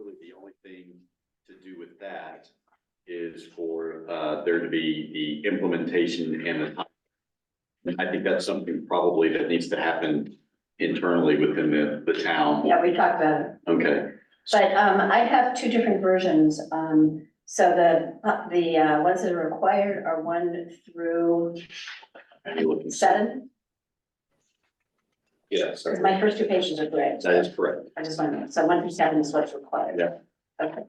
really the only thing to do with that is for there to be the implementation and the. I think that's something probably that needs to happen internally within the town. Yeah, we talked about it. Okay, But I have two different versions. So the ones that are required are 1 through and you're looking. 7. Yes, Because my first 2 pages are gray. that is correct. I just want to know. So 1 through 7 is what's required. Yeah. Okay.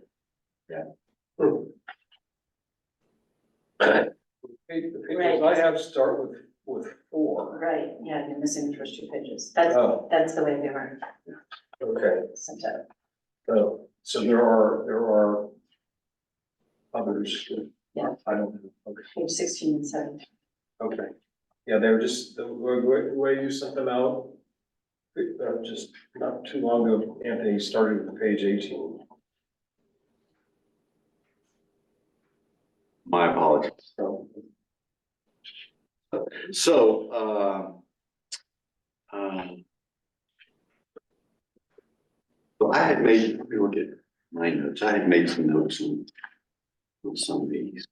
The pages I have start with 4. Right. Yeah, you're missing the first 2 pages. That's Oh, that's the way they were okay. sent out. So there are others. Yeah. I don't know. Okay. Page 16 and 17. Okay. Yeah, they were just, the way you sent them out, just not too long ago, Anthony started with page 18. My apologies. So, So, so I had made, let me look at my notes. I had made some notes on some of these.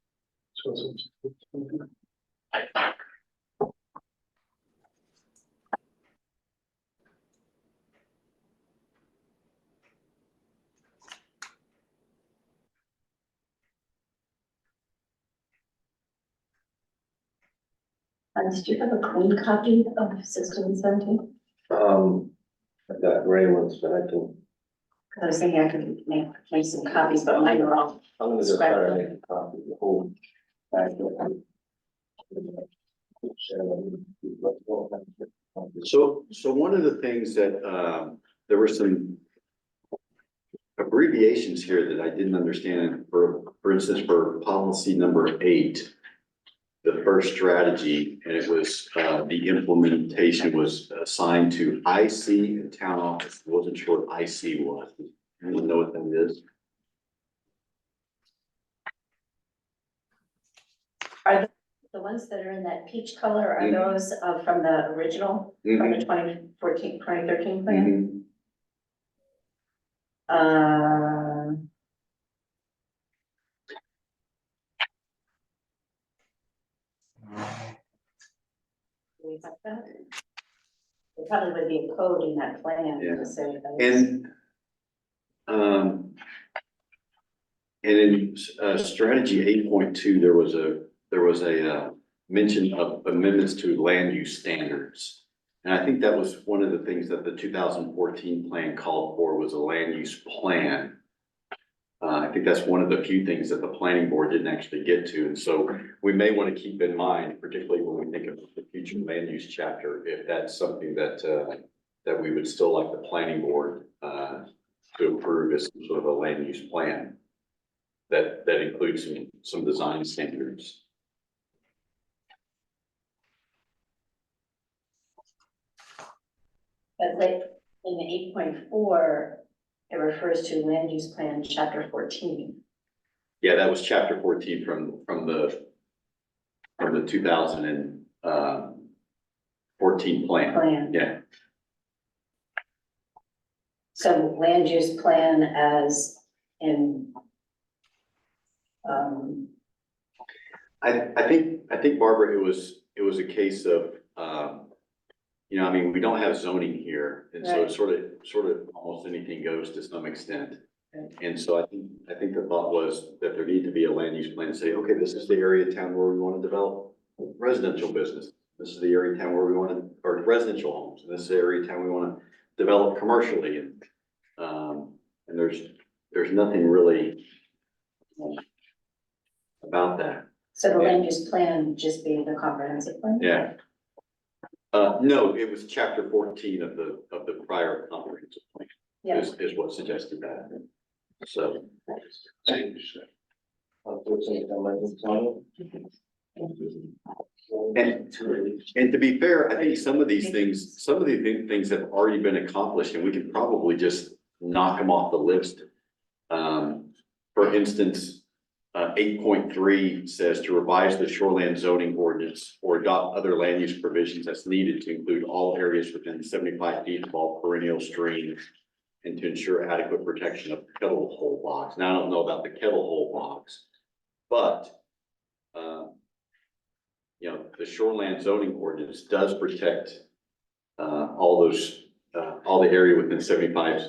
Did you have a clean copy of 16 and 17? I've got gray ones, but I can. Because I was thinking I could make some copies, but mine are all. I'm gonna just try to make a copy of the whole. So one of the things that, there were some abbreviations here that I didn't understand. For instance, for policy number 8, the first strategy, and it was, the implementation was assigned to IC and town office. I wasn't sure what IC was. Anyone know what that is? Are the ones that are in that peach color, are those from the original, from the 2013 plan? Do we have that? There probably would be a code in that plan Yeah. to say that. And in strategy 8.2, there was a mention of amendments to land use standards. And I think that was one of the things that the 2014 plan called for, was a land use plan. I think that's one of the few things that the planning board didn't actually get to. And so we may want to keep in mind, particularly when we think of the future land use chapter, if that's something that that we would still like the planning board to approve as sort of a land use plan that includes some design standards. But like in the 8.4, it refers to land use plan chapter 14. Yeah, that was chapter 14 from the 2014 plan. Yeah. So land use plan as in. I think Barbara, it was a case of, I mean, we don't have zoning here, and so it's sort of almost anything goes to some extent. Right. And so I think the thought was that there need to be a land use plan to say, okay, this is the area of town where we want to develop residential business. This is the area of town where we want to, or residential homes. And this is the area of town we want to develop commercially. And there's nothing really about that. So the land use plan would just be the comprehensive plan? Yeah. No, it was chapter 14 of the prior comprehensive plan. Yeah. Is what suggested that. So. And to be fair, I think some of these things have already been accomplished, and we could probably just knock them off the list. For instance, 8.3 says to revise the shoreland zoning ordinance or adopt other land use provisions as needed to include all areas within 75 feet of all perennial streams and to ensure adequate protection of kettle hole bogs. Now, I don't know about the kettle hole bogs, but, the shoreland zoning ordinance does protect, all those, all the area within 75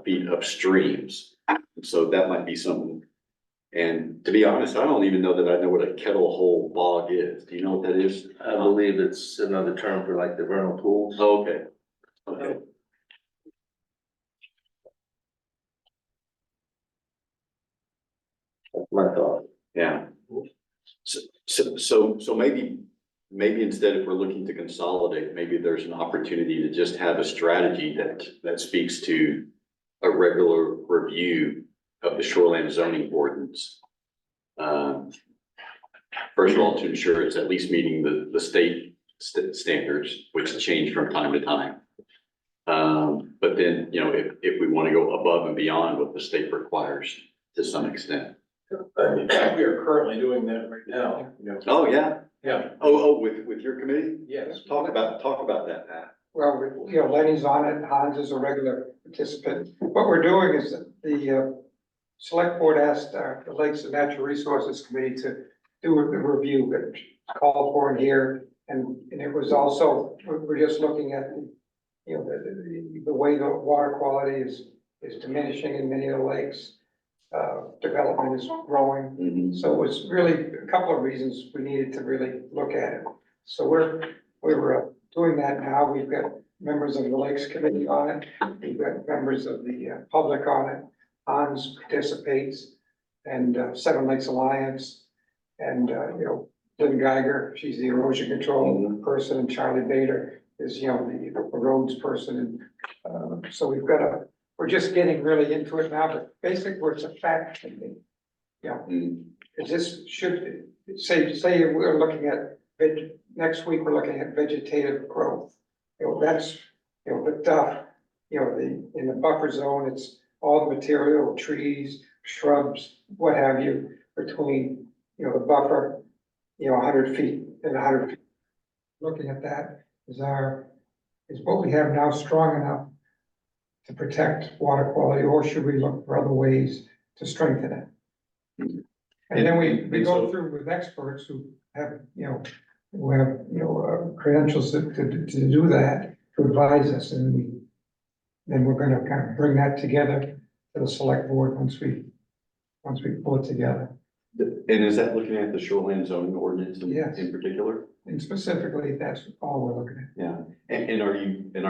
feet of streams. So that might be something. And to be honest, I don't even know that I know what a kettle hole bog is. Do you know what that is? I believe it's another term for like the vernal pools. Oh, okay. Okay. That's my thought. Yeah. So maybe instead, if we're looking to consolidate, maybe there's an opportunity to just have a strategy that speaks to a regular review of the shoreline zoning ordinance. First of all, to ensure it's at least meeting the state standards, which change from time to time. But then, if we want to go above and beyond what the state requires to some extent. I mean, we are currently doing that right now, Oh, yeah. Yeah, With your committee? yes. Talk about that, Pat. Well, Lenny's on it, Hans is a regular participant. What we're doing is that the select board asked the Lakes and Natural Resources Committee to do a review that called for in here. And it was also, we're just looking at the way the water quality is diminishing in many of the lakes. Development is growing. Mhm. So it was really a couple of reasons we needed to really look at it. So we're doing that now. We've got members of the Lakes Committee on it. We've got members of the public on it. Hans participates and Seven Lakes Alliance. And, Lynn Geiger, she's the erosion control person, and Charlie Bader is, the roads person. And so we're just getting really into it now, but basically it's a fact. Is this should, say we're looking at, next week, we're looking at vegetative growth. That's, in the buffer zone, it's all the material, trees, shrubs, what have you, between, the buffer, 100 feet and 100 feet. Looking at that, is what we have now strong enough to protect water quality, or should we look for other ways to strengthen it? And then we go through with experts who have, credentials to do that, to advise us, and then we're gonna kind of bring that together to the select board once we pull it together. And is that looking at the shoreline zoning ordinance Yes. in particular? And specifically, that's all we're looking at. Yeah. And are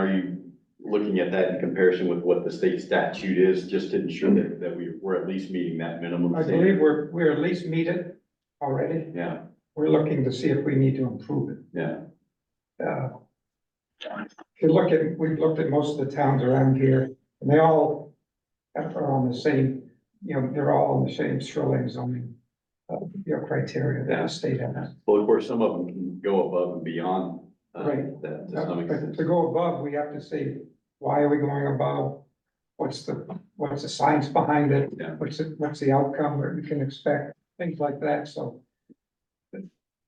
you looking at that in comparison with what the state statute is, just to ensure that we're at least meeting that minimum I standard? believe we're at least meet it already. Yeah, We're looking to see if we need to improve it. yeah. We've looked at most of the towns around here, and they all are on the same, they're all on the same shoreline zoning, criteria that the state has. Well, of course, some of them can go above and beyond, Right. that to some But extent. to go above, we have to say, why are we going above? What's the science behind it? Yeah. What's the outcome that we can expect? Things like that, so.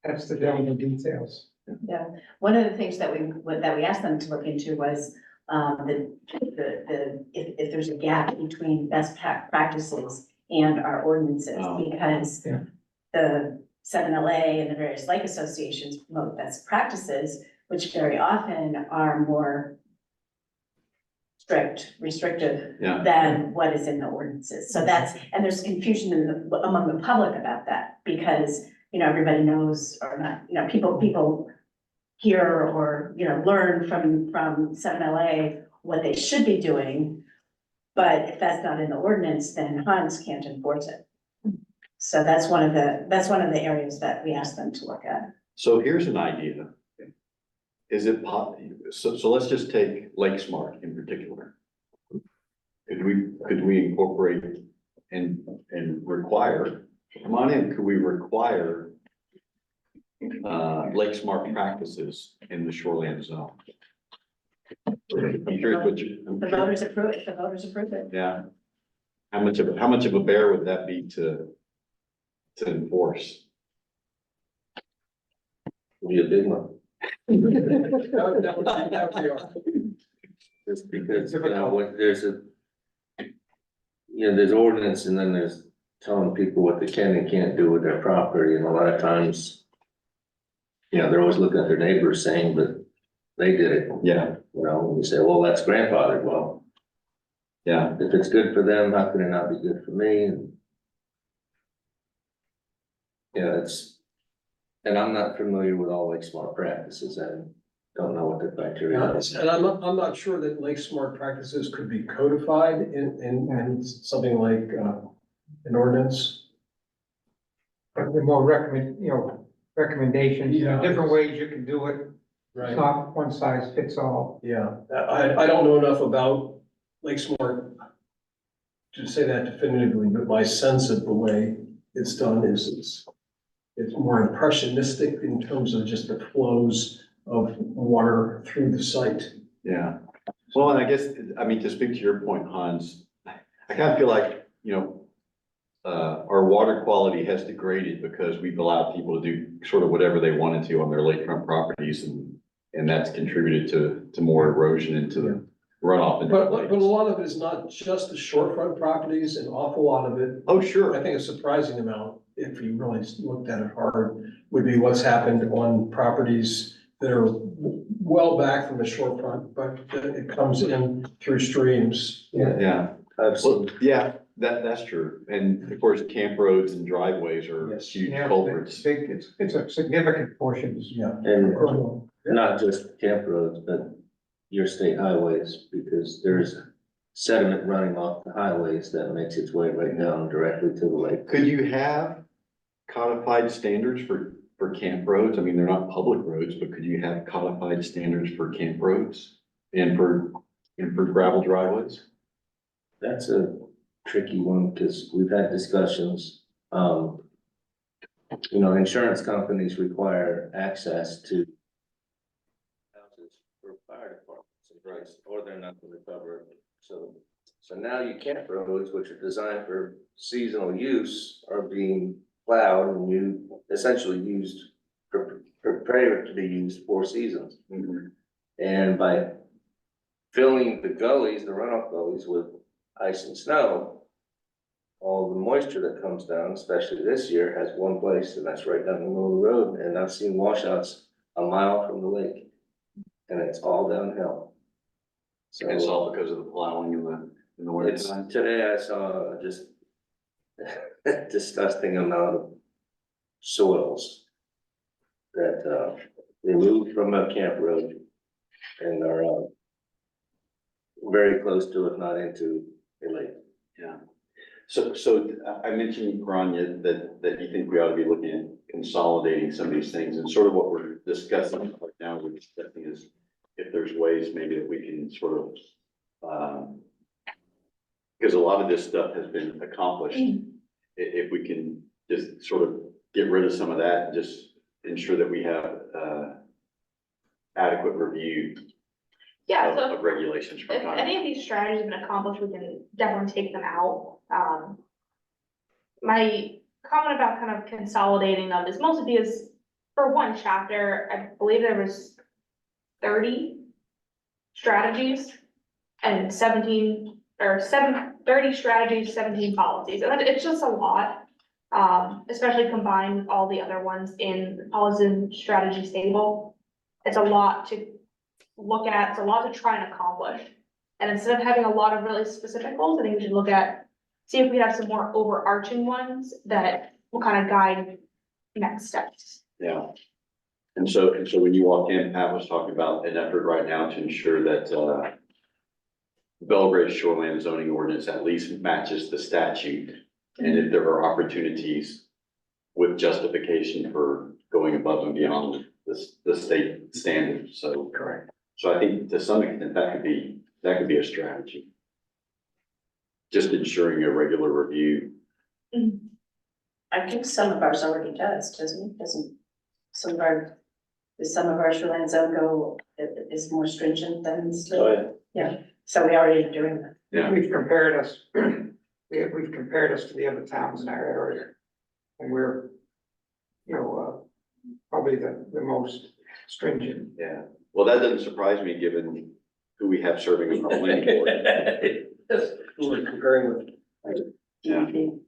That's the devil in the details. Yeah, one of the things that we asked them to look into was, if there's a gap between best practices and our ordinances, Oh. because Yeah. the 7LA and the various lake associations promote best practices, which very often are more restrictive Yeah. than what is in the ordinances. So and there's confusion among the public about that, because, everybody knows, or not, people hear or, learn from 7LA what they should be doing. But if that's not in the ordinance, then Hans can't enforce it. So that's one of the areas that we asked them to look at. So here's an idea. Is it so let's just take Lake Smart in particular. Could we incorporate and require, come on in, could we require Lake Smart practices in the shoreline zone? Here's what The voters approve it. yeah. How much of a bear would that be to enforce? Be a big one. That would be our- Just because, when there's a you know, there's ordinance and then there's telling people what they can and can't do with their property, and a lot of times, you know, they're always looking at their neighbors saying, but they did it, Yeah, you know, and you say, well, that's grandfathered, well, yeah. if it's good for them, how can it not be good for me? And yeah, and I'm not familiar with all like smart practices, and don't know what the criteria is. And I'm not sure that Lake Smart practices could be codified in something like, an ordinance. But the more recommendations, Yeah. different ways you can do it. Right. It's not one size fits all. Yeah, I don't know enough about Lake Smart to say that definitively, but my sense of the way it's done is it's more impressionistic in terms of just the flows of water through the site. Yeah, well, and I guess, I mean, to speak to your point, Hans, I kind of feel like, you know, our water quality has degraded because we've allowed people to do sort of whatever they wanted to on their lakefront properties, and that's contributed to more erosion into the runoff. into the But a lakes. lot of it is not just the shorefront properties, an awful lot of it, Oh, I sure, think a surprising amount, if you really looked at it hard, would be what's happened on properties that are well back from the shorefront, but it comes in through streams. yeah, I've well, seen, yeah, that's true, and of course, camp roads and driveways are Yes. huge Yeah, culprits. it's a significant portion. Yeah. and not just camp roads, but your state highways, because there's sediment running off the highways that makes its way right down directly to the lake. Could you have codified standards for camp roads? I mean, they're not public roads, but could you have codified standards for camp roads and for gravel driveways? That's a tricky one, because we've had discussions, you know, insurance companies require access to houses for fire departments and drugs, or they're not gonna cover it. So now your camp roads, which are designed for seasonal use, are being plowed and you essentially used, prepared to be used for seasons. And by filling the gullies, the runoff gullies with ice and snow, all the moisture that comes down, especially this year, has one place, and that's right down the middle of the road. And I've seen washouts a mile from the lake, and it's all downhill. So It's all because of the plowing in the winter it's, time. today I saw just disgusting amount of soils that, they moved from a camp road and are, very close to, if not into, a lake. Yeah. So I mentioned, Grania, that you think we ought to be looking at consolidating some of these things, and sort of what we're discussing right now, we're discussing is if there's ways maybe that we can sort of, because a lot of this stuff has been accomplished. If we can just sort of get rid of some of that and just ensure that we have, adequate review Yeah, so of regulations from if time. any of these strategies have been accomplished, we can definitely take them out. My comment about kind of consolidating them is mostly because for one chapter, I believe there was 30 strategies and 30 strategies, 17 policies, and it's just a lot. Especially combined with all the other ones in the policy and strategy table. It's a lot to look at, it's a lot to try and accomplish. And instead of having a lot of really specific goals, I think we should look at, see if we have some more overarching ones that will kind of guide next steps. Yeah. And so when you walked in, Pat was talking about an effort right now to ensure that, Belgrade shoreline zoning ordinance at least matches the statute. And if there are opportunities with justification for going above and beyond the state standards, so. Correct. So I think to some extent, that could be a strategy. Just ensuring a regular review. I think some of ours already does, doesn't it? Does some of our shoreline zone go, is more stringent than the state? Oh, yeah. So we already are doing that. Yeah. We've compared us to the other towns in our area. And we're, probably the most stringent. Yeah. Well, that doesn't surprise me, given who we have serving on our planning board. We're comparing with Yeah. DEP.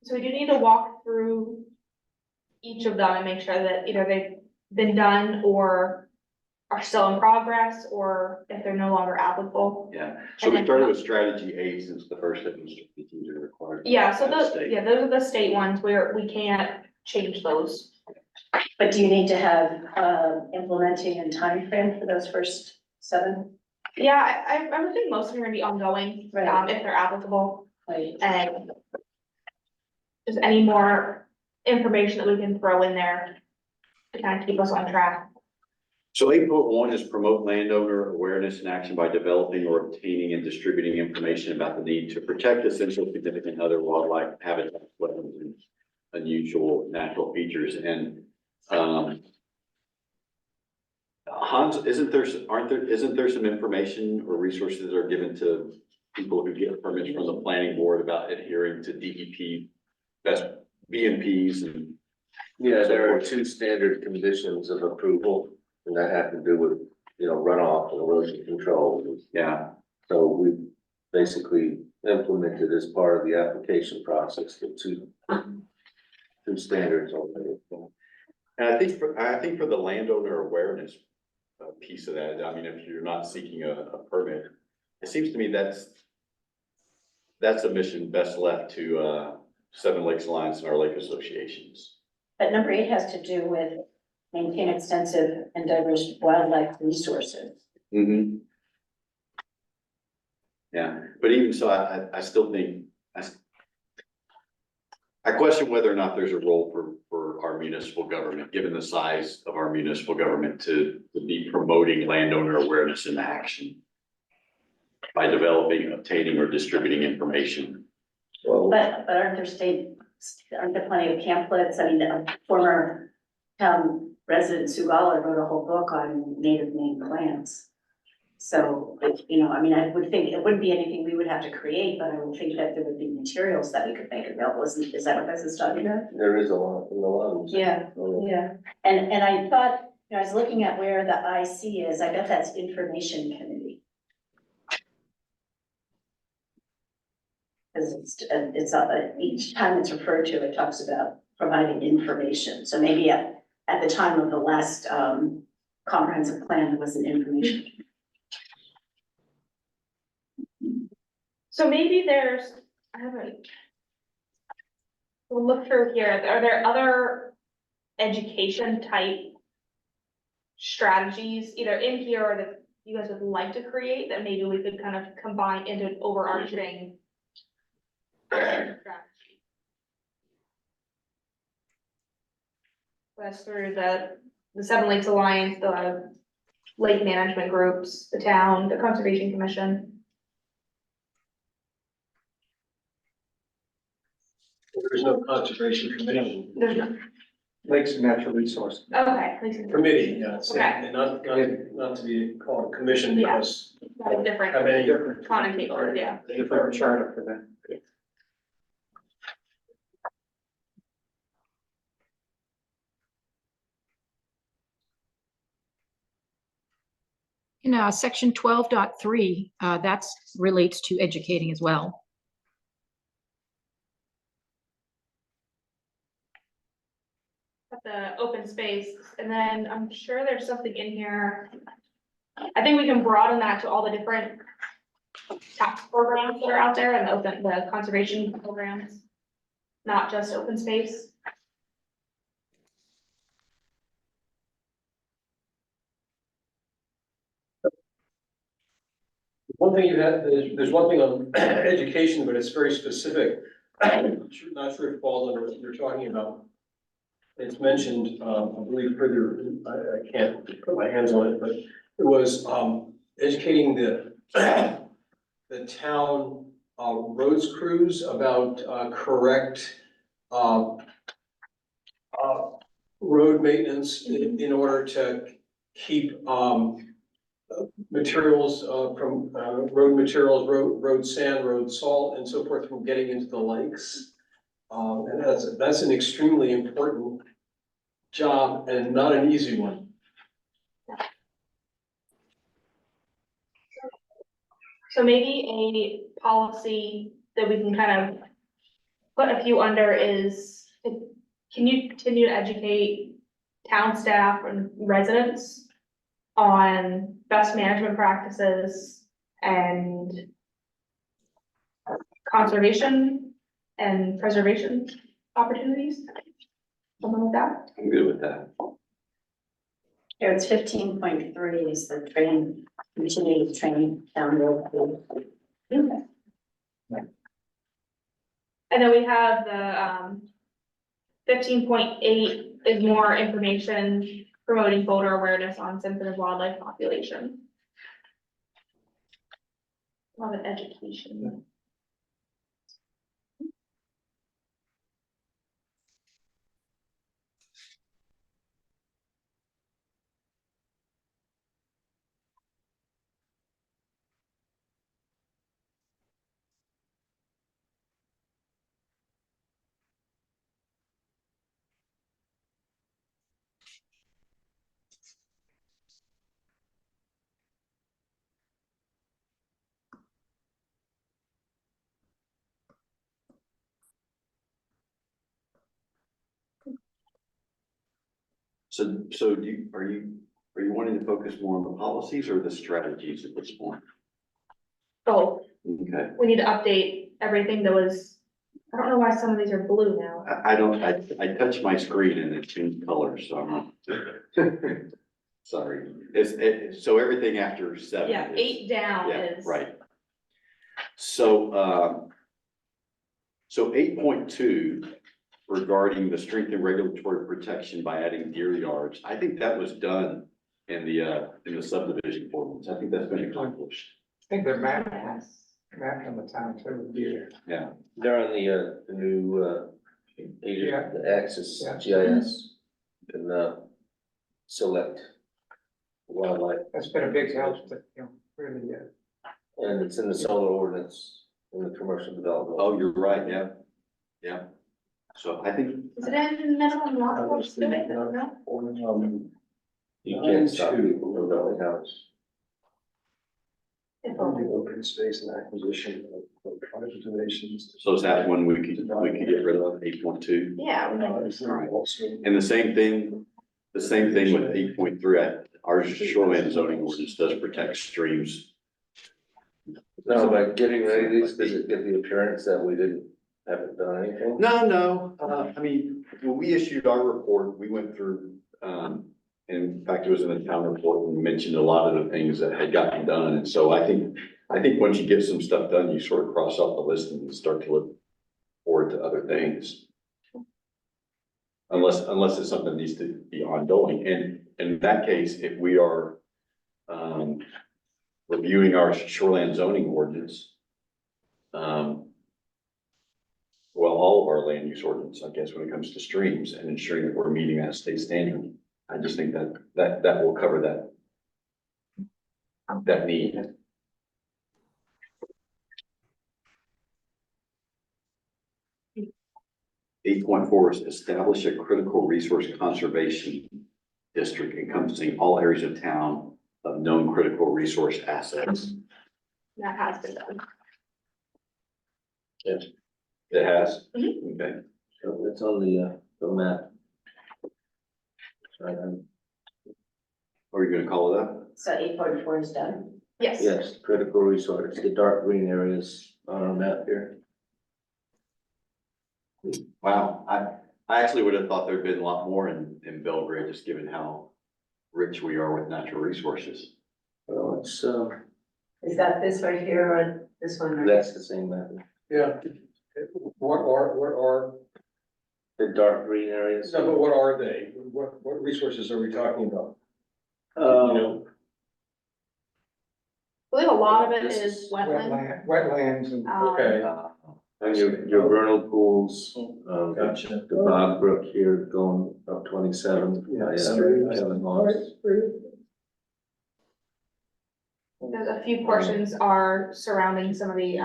So we do need to walk through each of them and make sure that either they've been done or are still in progress, or if they're no longer applicable. Yeah, so we started with strategy A since the first administrative are required. Yeah, so by the those, state. yeah, those are the state ones where we can't change those. But do you need to have, implementing and timeframe for those first 7? Yeah, I would think most of them are gonna be ongoing, Right. if they're applicable, Like, and just any more information that we can throw in there to kind of keep us on track. So 8.1 is promote landowner awareness and action by developing or obtaining and distributing information about the need to protect essential significant other wildlife habitats, wetlands, and unusual natural features. And Hans, isn't there some information or resources that are given to people who get permits from the planning board about adhering to DEP best BMPs and? Yeah, there are 2 standard conditions of approval, and that have to do with, runoff and erosion control. Yeah, So we basically implemented as part of the application process, the two standards already. and I think for the landowner awareness piece of that, I mean, if you're not seeking a permit, it seems to me that's a mission best left to Seven Lakes Alliance and our lake associations. but number 8 has to do with maintain extensive and diverse wildlife resources. Mm-hmm. Yeah, but even so, I still think, I question whether or not there's a role for our municipal government, given the size of our municipal government, to be promoting landowner awareness and action by developing, obtaining, or distributing information. Well, But aren't there plenty of pamphlets? I mean, the former town resident Sue Gawler wrote a whole book on native Maine plants. So, I mean, I would think it wouldn't be anything we would have to create, but I would think that there would be materials that we could make available. Is that what this is talking about? there is a lot, in a lot of them. Yeah, yeah. And I thought, I was looking at where the IC is. I bet that's information committee. Because each time it's referred to, it talks about providing information. So maybe at the time of the last comprehensive plan, there was an information. So maybe we'll look through here, are there other education type strategies either in here or that you guys would like to create that maybe we could kind of combine into an overarching strategy? That's through the Seven Lakes Alliance, the lake management groups, the town, the Conservation Commission. There is no conservation commission. There's no, Lakes and Natural Resources. okay, Lakes and- Committee, yeah, it's, Okay. and not to be called a commission Yeah. because that's different. how many Different, Connotations, yeah. different charter for that. In section 12.3, that's relates to educating as well. At the open space, and then I'm sure there's something in here. I think we can broaden that to all the different tax programs that are out there and the conservation programs, not just open space. one thing there's one thing on education, but it's very specific. Not sure if it falls under what you're talking about. It's mentioned, I believe further, I can't put my hands on it, but it was, educating the town, roads crews about, correct, road maintenance in order to keep, materials, from, road materials, road sand, road salt and so forth from getting into the lakes. And that's an extremely important job and not an easy one. So maybe a policy that we can kind of put a few under is, can you continue to educate town staff and residents on best management practices and conservation and preservation opportunities? Something like that? I'm good with that. Here, it's 15.3 is the train, continue to train down the. And then we have the 15.8 is more information promoting voter awareness on sensitive wildlife population. A lot of education. So are you wanting to focus more on the policies or the strategies at this point? So Okay, we need to update everything that was, I don't know why some of these are blue now. I touched my screen and it changed colors, so I'm not. Sorry, so everything after 7. Yeah, is- 8 down Yeah, is. right. So 8.2 regarding the strength and regulatory protection by adding deer yards, I think that was done in the subdivision ordinance. I think that's been accomplished. I think they're mapped Yes. on the town too, deer. Yeah, They're on the new, Yeah. the Axis Yeah. GIS and, select wildlife, That's been a big help, to, really, and it's in the solar ordinance in the commercial development. oh, you're right, yeah, yeah. So I think, Is it in minimum lot coverage? No? You can't stop people from building houses. Open space and acquisition of private donations. so is that one we could get rid of, 8.2? Yeah, we know. Is there also? And the same thing with 8.3, our shoreline zoning ordinance does protect streams. No, by getting rid of these, does it give the appearance that we haven't done anything? No, I mean, when we issued our report, we went through, in fact, it was in the town report, and we mentioned a lot of the things that had gotten done, and so I think once you get some stuff done, you sort of cross off the list and start to look forward to other things. Unless it's something that needs to be ongoing, and in that case, if we are, reviewing our shoreland zoning ordinance, well, all of our land use ordinance, I guess, when it comes to streams and ensuring that we're meeting that state standard. I just think that will cover that need. 8.4 is establish a critical resource conservation district encompassing all areas of town of known critical resource assets. That has been done. It has? Okay. So it's on the map. Are you gonna call it up? So 8.4 is done. Yes. Yes, critical resource, the dark green areas on our map here. Wow, I actually would have thought there'd been a lot more in Belgrade, just given how rich we are with natural resources. Well, it's, Is that this right here or this one? right? that's the same map. Yeah. What are, The dark green areas. no, but what are they? What resources are we talking about? You Um, know, I believe a lot of it This is is wetland. wetlands and. okay, and your vernal pools, gotcha. the Bog Brook here going up 27. Yeah. Kevin Moss. There's a few portions are surrounding some of the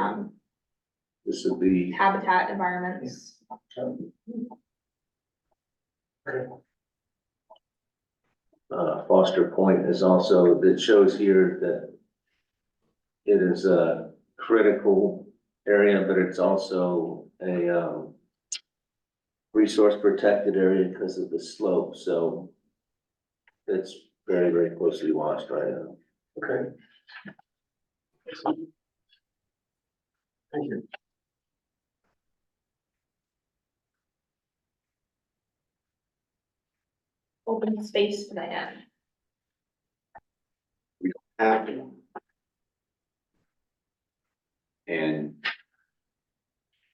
This would be, habitat environments. Foster Point is also, that shows here that it is a critical area, but it's also a, resource protected area because of the slope, so it's very, very closely watched right now. Okay. Thank you. Open space plan. Have one. And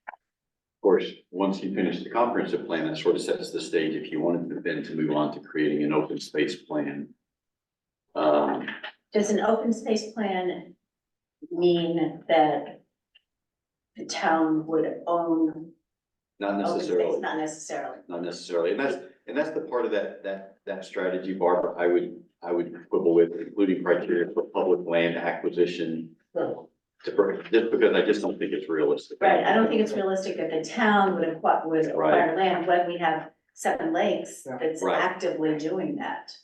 of course, once you finish the comprehensive plan, that sort of sets the stage if you wanted to then to move on to creating an open space plan. Does an open space plan mean that the town would own Not open space? necessarily, Not necessarily. not necessarily, and that's the part of that strategy, Barbara, I would quibble with, including criteria for public land acquisition. Just because I just don't think it's realistic. Right, I don't think it's realistic that the town would acquire land when we have Seven Lakes Yeah. that's Right. actively doing that.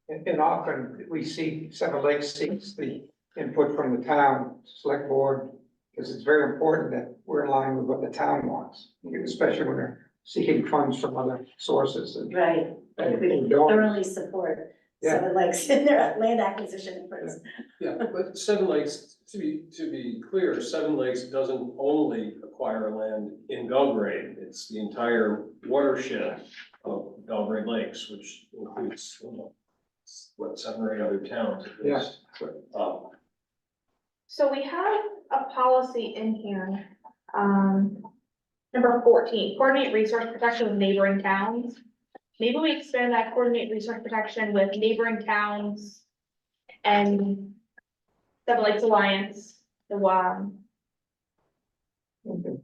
And often we see Seven Lakes seeks the input from the town select board, because it's very important that we're in line with what the town wants, especially when they're seeking funds from other sources and. Right, and we don't- thoroughly support Seven Lakes in their land acquisition efforts. Yeah, but Seven Lakes, to be clear, Seven Lakes doesn't only acquire land in Belgrade. It's the entire watershed of Belgrade Lakes, which includes, what, 7 or 8 other towns. at least. So we have a policy in here, number 14, coordinate resource protection with neighboring towns. Maybe we expand that coordinate resource protection with neighboring towns and Seven Lakes Alliance, the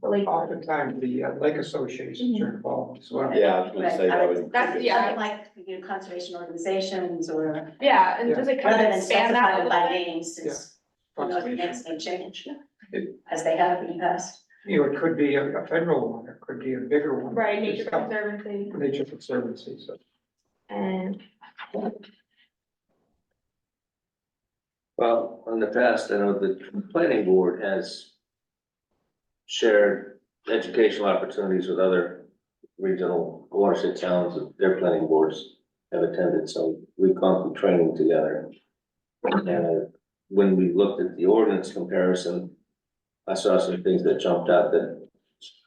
lake. Oftentimes, the lake associations are involved as well. Yeah, I was gonna say that would. That's- yeah. Something like, conservation organizations or Yeah, and Yeah. does it kind rather of than expand that a specify them little by bit? name, since the Conservation. names may change It- as they have in the past. You know, it could be a federal one, it could be a bigger one. Right, Nature It's Conservancy Nature Conservancy, so. and, Well, in the past, I know the planning board has shared educational opportunities with other regional watershed towns that their planning boards have attended, so we've gone through training together. And when we looked at the ordinance comparison, I saw some things that jumped out that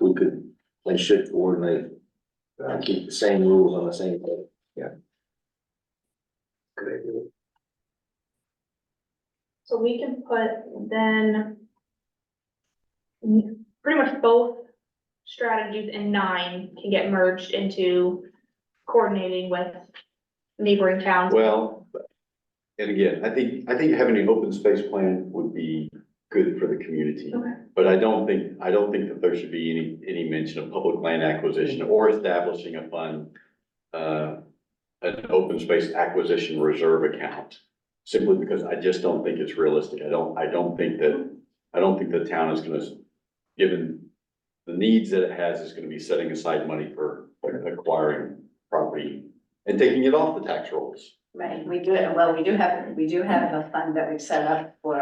we could and should coordinate and keep the same rules on the same day. Good idea. so we can put then pretty much both strategies in 9 can get merged into coordinating with neighboring towns. Well, and again, I think having an open space plan would be good for the community. Okay. But I don't think that there should be any mention of public land acquisition or establishing a fund, an open space acquisition reserve account. Simply because I just don't think it's realistic. I don't think the town is gonna, given the needs that it has, is gonna be setting aside money for acquiring property and taking it off the tax rolls. Right, we do have a fund that we've set up for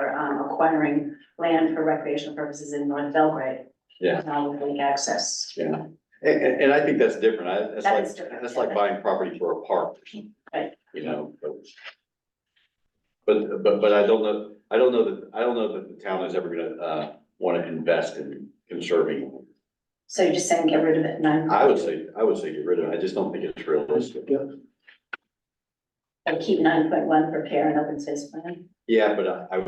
acquiring land for recreational purposes in North Belgrade. Yeah. With lake access. Yeah, and I think that's different. That is different, That's yeah. like buying property for a park or something. Right. You know, but I don't know that the town is ever gonna, wanna invest in conserving. So you're just saying get rid of it, 9. I would say get rid of it. I just don't think it's realistic. And keep 9.1, prepare an open space plan. Yeah, but I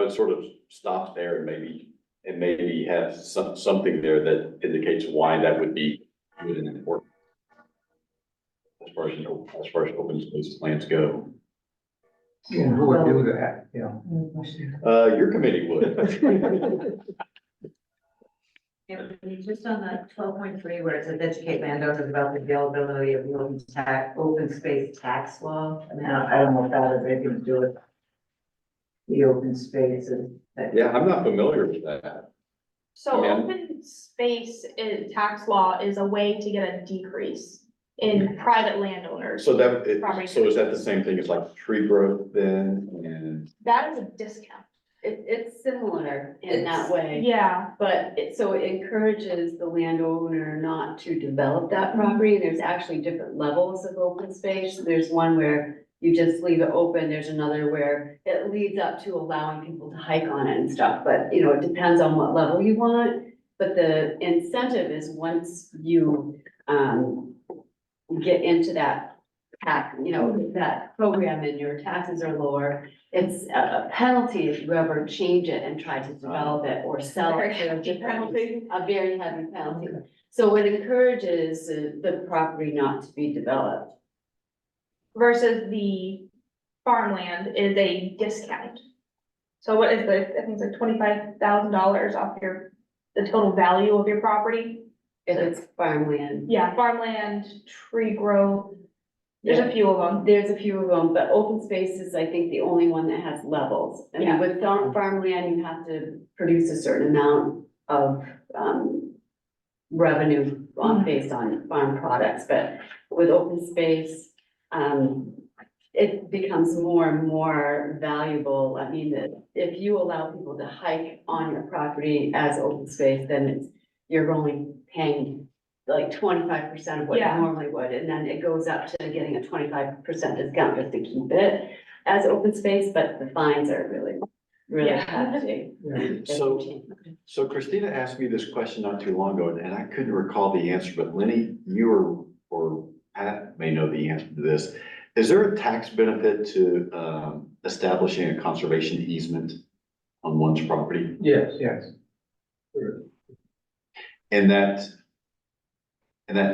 would sort of stop there and maybe have something there that indicates why that would be good and important. As far as open space plans go. And who would do that, you know? Your committee would. Yeah, just on the 12.3 where it says educate landowners about the availability of the open space tax law. I mean, I don't know if that has anything to do with the open spaces. Yeah, I'm not familiar with that. So Yeah. open space tax law is a way to get a decrease in private landowners. So Property so is that the same thing as like tree growth then? And That is a discount. It's similar in that way. Yeah, But so it encourages the landowner not to develop that property. There's actually different levels of open space. There's one where you just leave it open. There's another where it leads up to allowing people to hike on it and stuff. But, you know, it depends on what level you want. But the incentive is once you, get into that that program and your taxes are lower, it's a penalty if you ever change it and try to develop it or sell it. Very for a heavy different- penalty. A very heavy penalty. So it encourages the property not to be developed. versus the farmland is a discount. So what is I think it's like $25,000 off the total value of your property. If it's farmland. Yeah, farmland, tree growth, there's a few of them. There's a few of them, but open space is, I think, the only one that has levels. I mean, Yeah. with farmland, you have to produce a certain amount of, revenue based on farm products, but with open space, it becomes more and more valuable. I mean, that if you allow people to hike on your property as open space, then you're only paying like 25% of what you Yeah. normally would, and then it goes up to getting a 25% discount just to keep it as open space, but the fines are really Yeah. hefty. So Christina asked me this question not too long ago, and I couldn't recall the answer, but Lenny, or Pat may know the answer to this. Is there a tax benefit to establishing a conservation easement on one's property? Yes. Yes. And that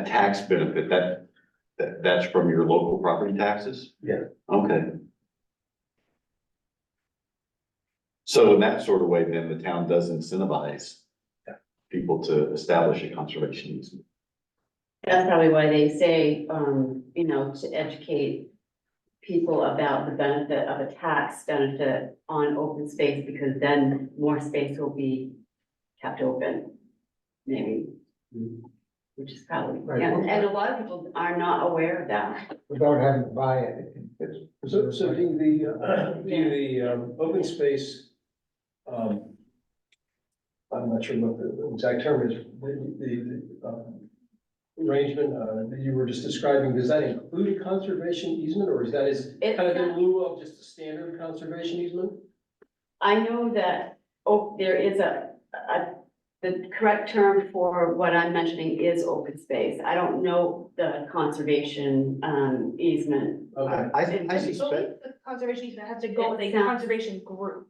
tax benefit, that's from your local property taxes? Yeah. Okay. So in that sort of way, then the town does incentivize people to establish a conservation easement. That's probably why they say, to educate people about the benefit of a tax benefit on open space, because then more space will be kept open, maybe. Which is probably, Right. and a lot of people are not aware of that. Without having to buy it. So the open space, I'm not sure what the exact term is, the arrangement, that you were just describing, does that include a conservation easement, or is that It's kind of in not- lieu of just a standard conservation easement? I know that, there is the correct term for what I'm mentioning is open space. I don't know the conservation, easement. Okay, I I believe suspect, the conservation easement has to go with a It sounds- conservation group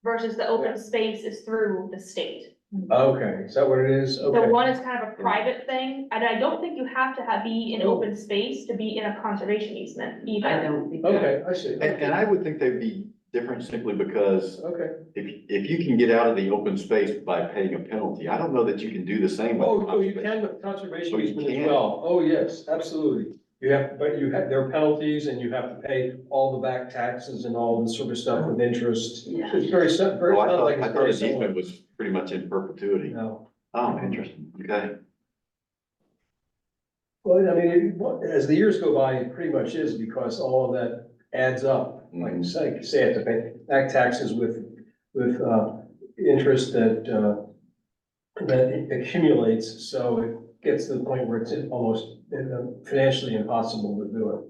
versus the open space is through the state. okay, is that what it is? The Okay. one is kind of a private thing, and I don't think you have to be in Oh. open space to be in a conservation easement either. I don't think. Okay, I see. and I would think they'd be different simply because Okay. if you can get out of the open space by paying a penalty, I don't know that you can do the same. with Oh, you conservation. can with conservation Oh, you easement as can? well. Oh, yes, absolutely. There are penalties, and you have to pay all the back taxes and all this sort of stuff with interest. Yeah. It's very, very, Oh, I sounds like thought it's very an similar. easement was pretty much in perpetuity. No. Oh, interesting, okay. Well, I mean, as the years go by, it pretty much is, because all of that adds up. Like you say, I have to pay back taxes with interest that accumulates, so it gets to the point where it's almost financially impossible to do it.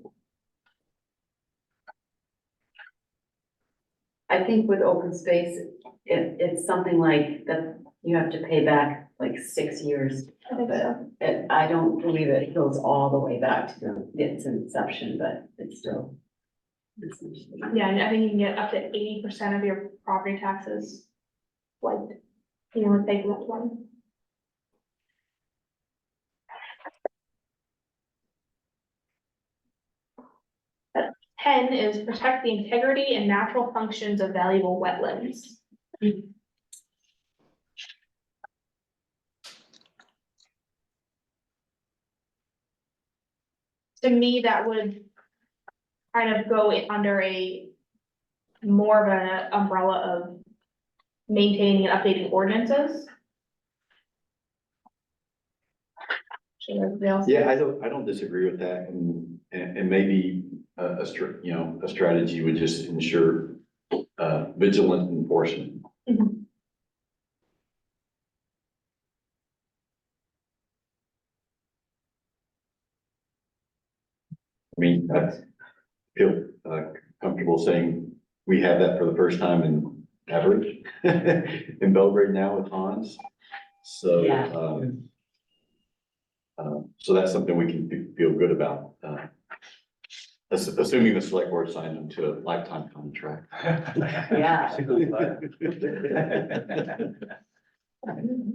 I think with open space, it's something like that you have to pay back like 6 years. I think so. I don't believe it goes all the way back to its inception, but it's still. Yeah, and I think you can get up to 80% of your property taxes. Like, you know, take that one. But 10 is protect the integrity and natural functions of valuable wetlands. To me, that would kind of go under more of an umbrella of maintaining and updating ordinances. Should everybody else? Yeah, I don't disagree with that, and maybe a strategy would just ensure vigilant enforcement. Mhm. I mean, I feel comfortable saying we have that for the first time in ever in Belgrade now with Hans. So, Yeah. so that's something we can feel good about. Assuming the select board signed them to a lifetime contract. Yeah.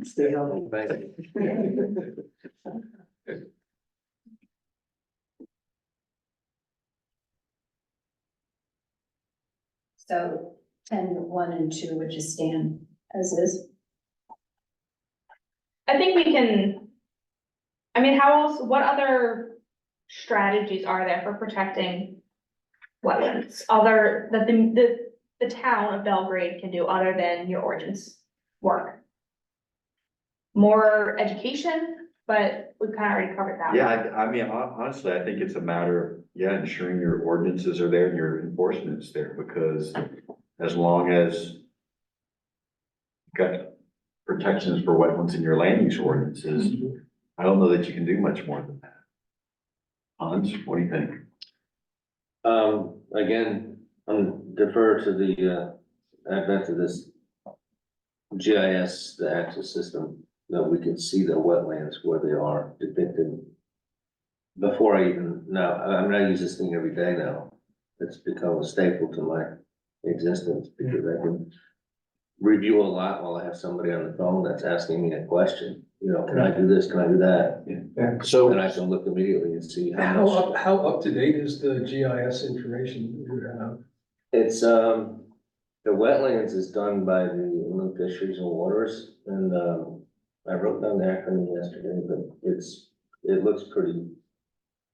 Stay home. Thank you. So 10.1 and 2 would just stand as is. I think we can, I mean, how else, what other strategies are there for protecting wetlands? Other, that the town of Belgrade can do other than your ordinance work? More education, but we've kind of already covered that. Yeah, I mean, honestly, I think it's a matter of, ensuring your ordinances are there and your enforcement is there, because as long as you've got protections for wetlands in your land use ordinances, I don't know that you can do much more than that. Hans, what do you think? Again, I'm defer to the, advent of this GIS, the access system, that we can see the wetlands where they are depicted. Before I even, now, I mean, I use this thing every day now. It's become a staple to my existence because I can review a lot while I have somebody on the phone that's asking me a question. You know, can I do this? Can I do that? So, And I can look immediately and see how much. How up to date is the GIS information you have? It's, the wetlands is done by the Inland Fisheries and Waters, and, I wrote down the acronym yesterday, but it looks pretty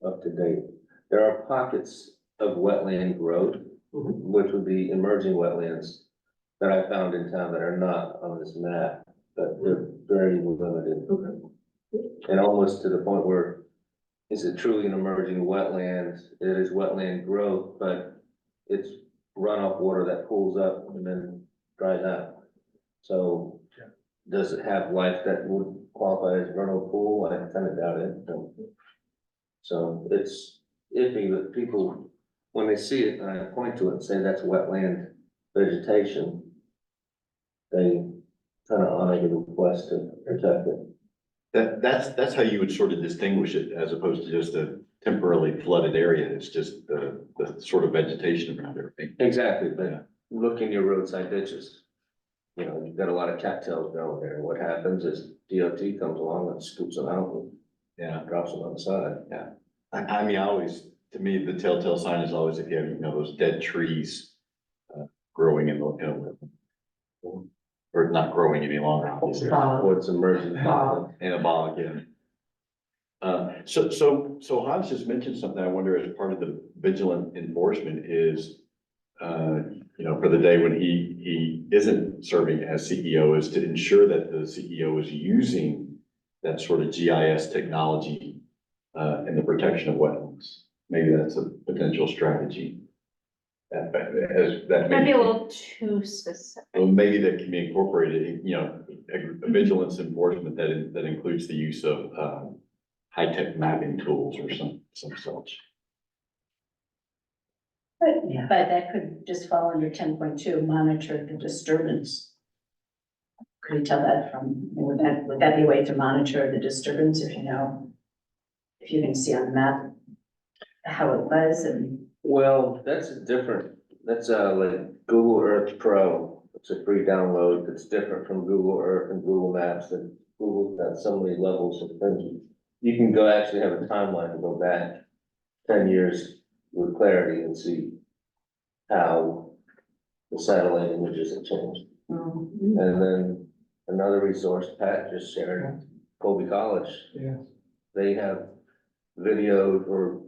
up to date. There are pockets of wetland growth, which would be emerging wetlands that I found in town that are not on this map, but they're very limited. And almost to the point where, is it truly an emerging wetland? It is wetland growth, but it's runoff water that pools up and then dries out. So does it have life that would qualify as vernal pool? I kind of doubt it. So it's iffy that people, when they see it and I point to it and say that's wetland vegetation, they kind of honor the request to protect it. that's how you would sort of distinguish it as opposed to just a temporarily flooded area. It's just the sort of vegetation around everything. Exactly, but look in your roadside ditches. You know, you've got a lot of cattails down there. What happens is DOT comes along and scoops them out Yeah. and drops them on the side. I mean, to me, the telltale sign is always if you have, those dead trees growing in the, or not growing any longer, obviously, Or it's emerging. in a bog, yeah. So Hans just mentioned something I wonder as part of the vigilant enforcement is, for the day when he isn't serving as CEO is to ensure that the CEO is using that sort of GIS technology in the protection of wetlands. Maybe that's a potential strategy. That Might be a little too specific. well, maybe that can be incorporated, a vigilance enforcement that includes the use of high-tech mapping tools or some such. But that could just fall under 10.2, monitor the disturbance. Could you tell that from, would that be a way to monitor the disturbance if if you can see on the map how it was and? Well, that's like Google Earth Pro. It's a free download. It's different from Google Earth and Google Maps, and Google's got so many levels of things. You can actually have a timeline and go back 10 years with clarity and see how the satellite images have changed. And then another resource Pat just shared, Colby College. Yeah. They have videoed or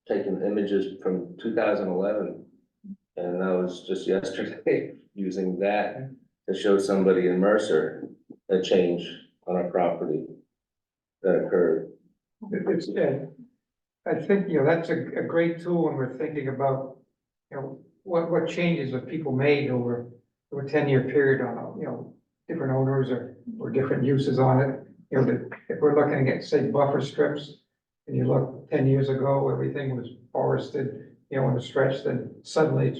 taken images from 2011. And I was just yesterday using that to show somebody in Mercer a change on a property that occurred. I think, that's a great tool when we're thinking about, what changes have people made over a 10-year period on, different owners or different uses on it? If we're looking at, say, buffer strips, and you look 10 years ago, everything was forested, in a stretch, then suddenly it's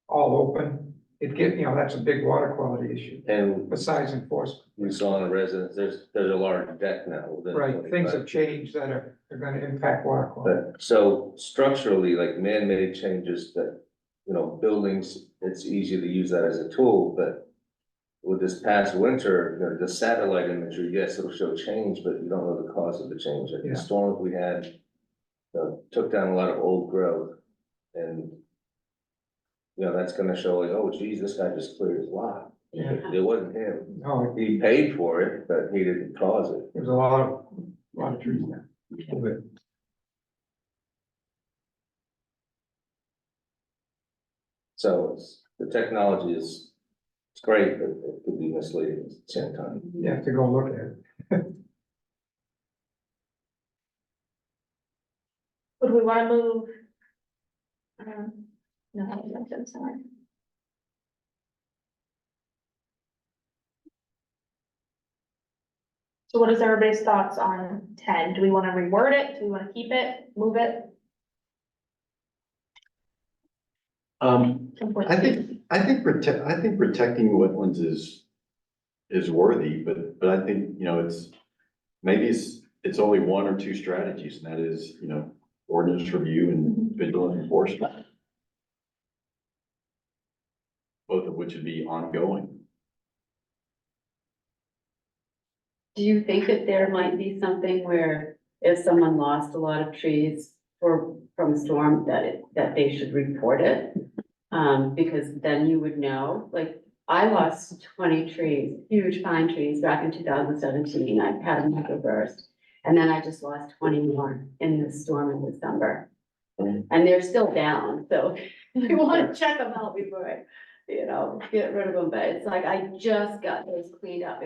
all open. That's a big water quality issue, And besides enforcement. we saw in the residence, there's a large deck now. within Right, things 25. have changed that are gonna impact water quality. But so structurally, like man-made changes that, buildings, it's easy to use that as a tool, but with this past winter, the satellite imagery, yes, it'll show change, but you don't know the cause of the change. Like Yeah. the storms we had, took down a lot of old growth and that's gonna show like, oh geez, this guy just cleared his lot. Yeah. It wasn't him. No, He paid for it, but he didn't cause it. there's a lot of trees there. So the technology it's great, but it could be misleading at the same time. You have to go look at it. Would we wanna move? No, that's fine. So what is everybody's thoughts on 10? Do we wanna reword it? Do we wanna keep it, move it? I think protecting wetlands is worthy, but I think, maybe it's only one or two strategies, and that is, ordinance review and vigilant enforcement. Both of which would be ongoing. Do you think that there might be something where if someone lost a lot of trees from a storm, that they should report it? Because then you would know, like, I lost 20 trees, huge pine trees back in 2017. I had a microburst. And then I just lost 20 more in the storm in December. And they're still down, so you wanna check them out before I, get rid of them. But it's like, I just got those cleaned up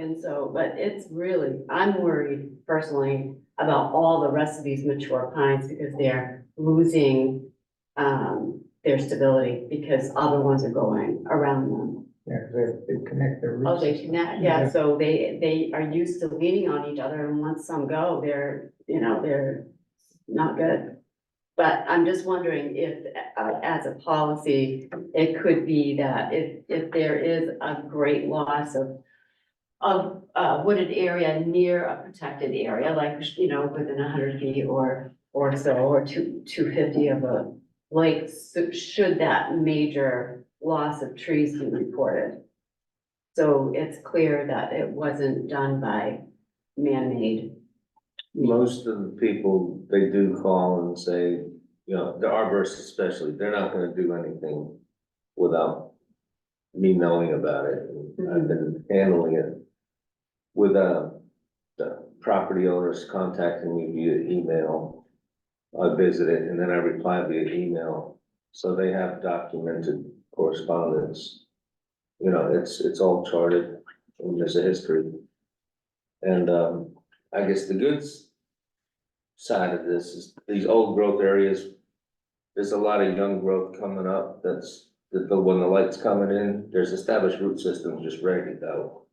but it's really, I'm worried personally about all the rest of these mature pines because they're losing, their stability because other ones are going around them. Yeah, 'cause they connect their roots. Oh, they connect, yeah, so they are used to leaning on each other, and once some go, they're not good. But I'm just wondering if, as a policy, it could be that if there is a great loss of wooded area near a protected area, like, within 100 feet or so, or 250 of a lake, so should that major loss of trees be reported? So it's clear that it wasn't done by man-made. Most of the people, they do call and say, the arborists especially, they're not gonna do anything without me knowing about it. And I've been handling it with, the property owners contacting me via email. I visit it and then I reply via email, so they have documented correspondence. It's all charted and there's a history. And, I guess the good side of this is these old growth areas, there's a lot of young growth coming up when the light's coming in, there's established root systems just ready to go.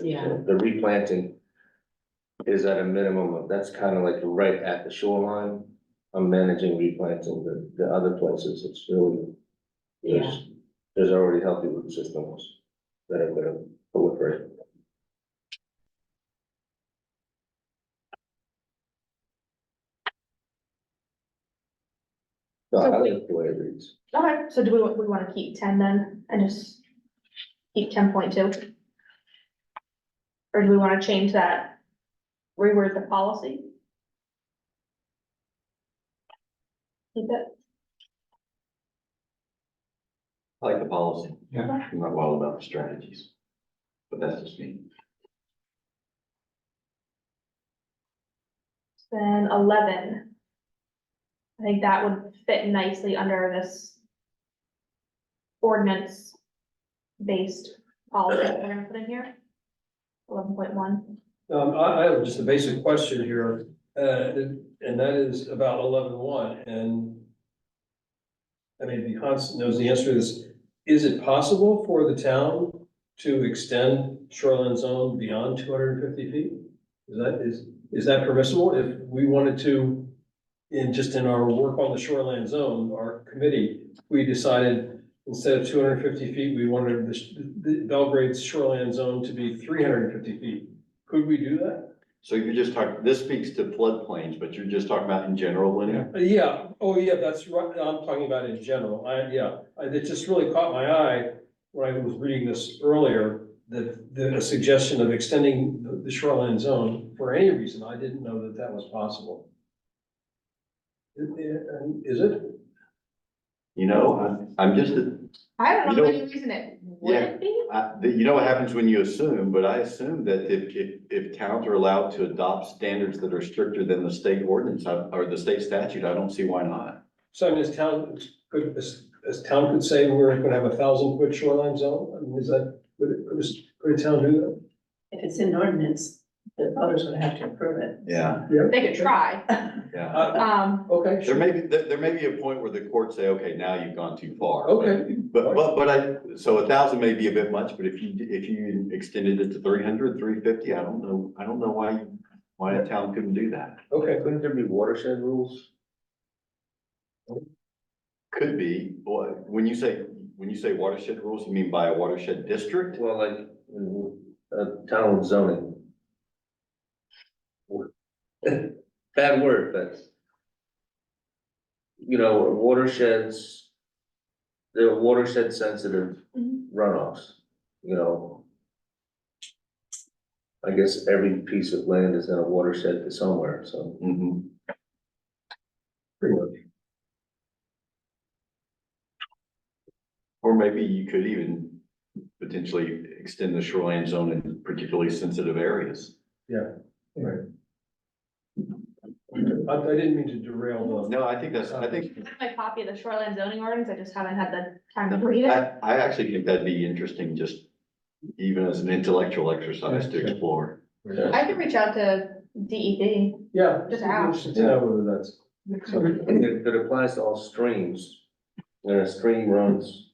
Yeah, So the replanting is at a minimum of, that's kind of like right at the shoreline. I'm managing replanting the other places, it's really, yeah. there's already healthy root systems that are gonna proliferate. So I like the way it reads. Okay, so do we wanna keep 10 then, and just keep 10.2? Or do we wanna change that, reword the policy? Keep it, I like the policy. Yeah. I'm not wild about the strategies. But that's just me. then 11. I think that would fit nicely under this ordinance based policy that we're gonna put in here. 11.1. I have just a basic question here, and that is about 11.1, and I mean, Hans knows the answer to this. Is it possible for the town to extend shoreline zone beyond 250 feet? Is that permissible? If we wanted to, in our work on the shoreline zone, our committee, we decided instead of 250 feet, we wanted the Belgrade's shoreline zone to be 350 feet. Could we do that? So you're just talking, this speaks to floodplains, but you're just talking about in general, Lenny? Yeah, oh yeah, that's right, I'm talking about in general, it just really caught my eye when I was reading this earlier, that the suggestion of extending the shoreline zone for any reason, I didn't know that that was possible. Is it? You know, I'm just, I don't You know know- any reason it wouldn't be. you know what happens when you assume, but I assume that if towns are allowed to adopt standards that are stricter than the state ordinance or the state statute, I don't see why not. So I mean, as town could say, we're gonna have 1,000-foot shoreline zone, I mean, is that, could a town do that? If it's in ordinance, the voters would have to approve it. Yeah, They could try. yeah. Okay, There sure, may be a point where the courts say, okay, now you've gone too far. okay, So 1,000 may be a bit much, but if you extended it to 300, 350, I don't know why a town couldn't do that. okay. Couldn't there be watershed rules? Could be, when you say watershed rules, you mean by a watershed district? Well, like, town zoning. Bad word, but. You know, watersheds, they're watershed sensitive Mhm. runoffs, you know. I guess every piece of land is in a watershed to somewhere, so. Mhm. Pretty much. Or maybe you could even potentially extend the shoreline zone in particularly sensitive areas. Right. I didn't mean to derail the. No, I think I have my copy of the shoreline zoning ordinance, I just haven't had the time to read it. I actually think that'd be interesting, just even as an intellectual exercise to explore. I could reach out to DEP. Yeah. Just ask. Interested to know whether that's. So it applies to all streams, when a stream runs.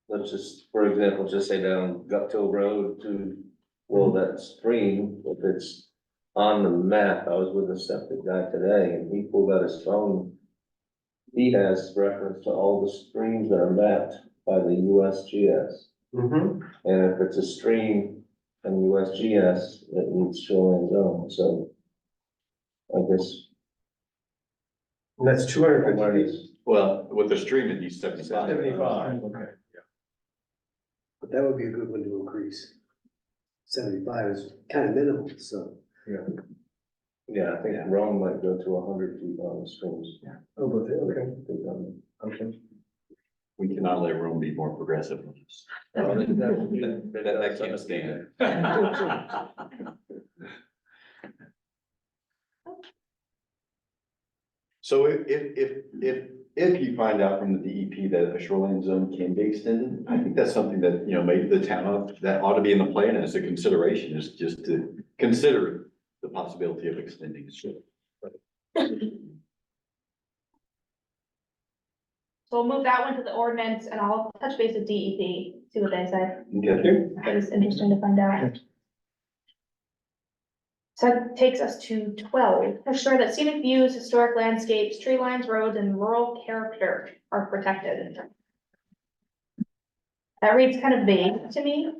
Let's just, for example, just say down Guptill Road to, well, that stream, if it's on the map, I was with a septic guy today, and he pulled out his phone. He has reference to all the streams that are mapped by the USGS, Mm-hmm. and if it's a stream in USGS, it needs shoreline zone, so. I guess. And that's 250 awareness. feet. Well, with the stream, it'd be 75. 75, okay. But that would be a good one to increase. 75 is kind of minimal, so. Yeah, I think Rome might go to 100 feet on the streams. Oh, but they, okay. Okay. We cannot let Rome be more progressive than this. That can't stand. So if you find out from the DEP that a shoreline zone can be extended, I think that's something that, maybe the town, that ought to be in the plan as a consideration, is just to consider the possibility of extending it. So we'll move that one to the ordinance and I'll touch base with DEP, see what they say. Okay. It was interesting to find out. So that takes us to 12, ensure that scenic views, historic landscapes, tree lines, roads, and rural character are protected. That reads kind of vague to me.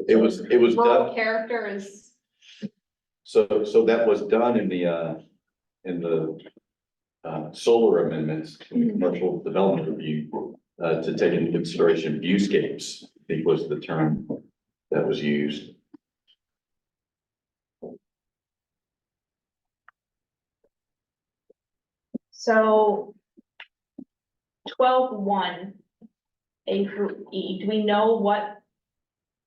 It was Rural done, character is, so that was done in the solar amendments, in the commercial development review, to take into consideration viewscapes, I think was the term that was used. so 12.1, A through E, do we know what,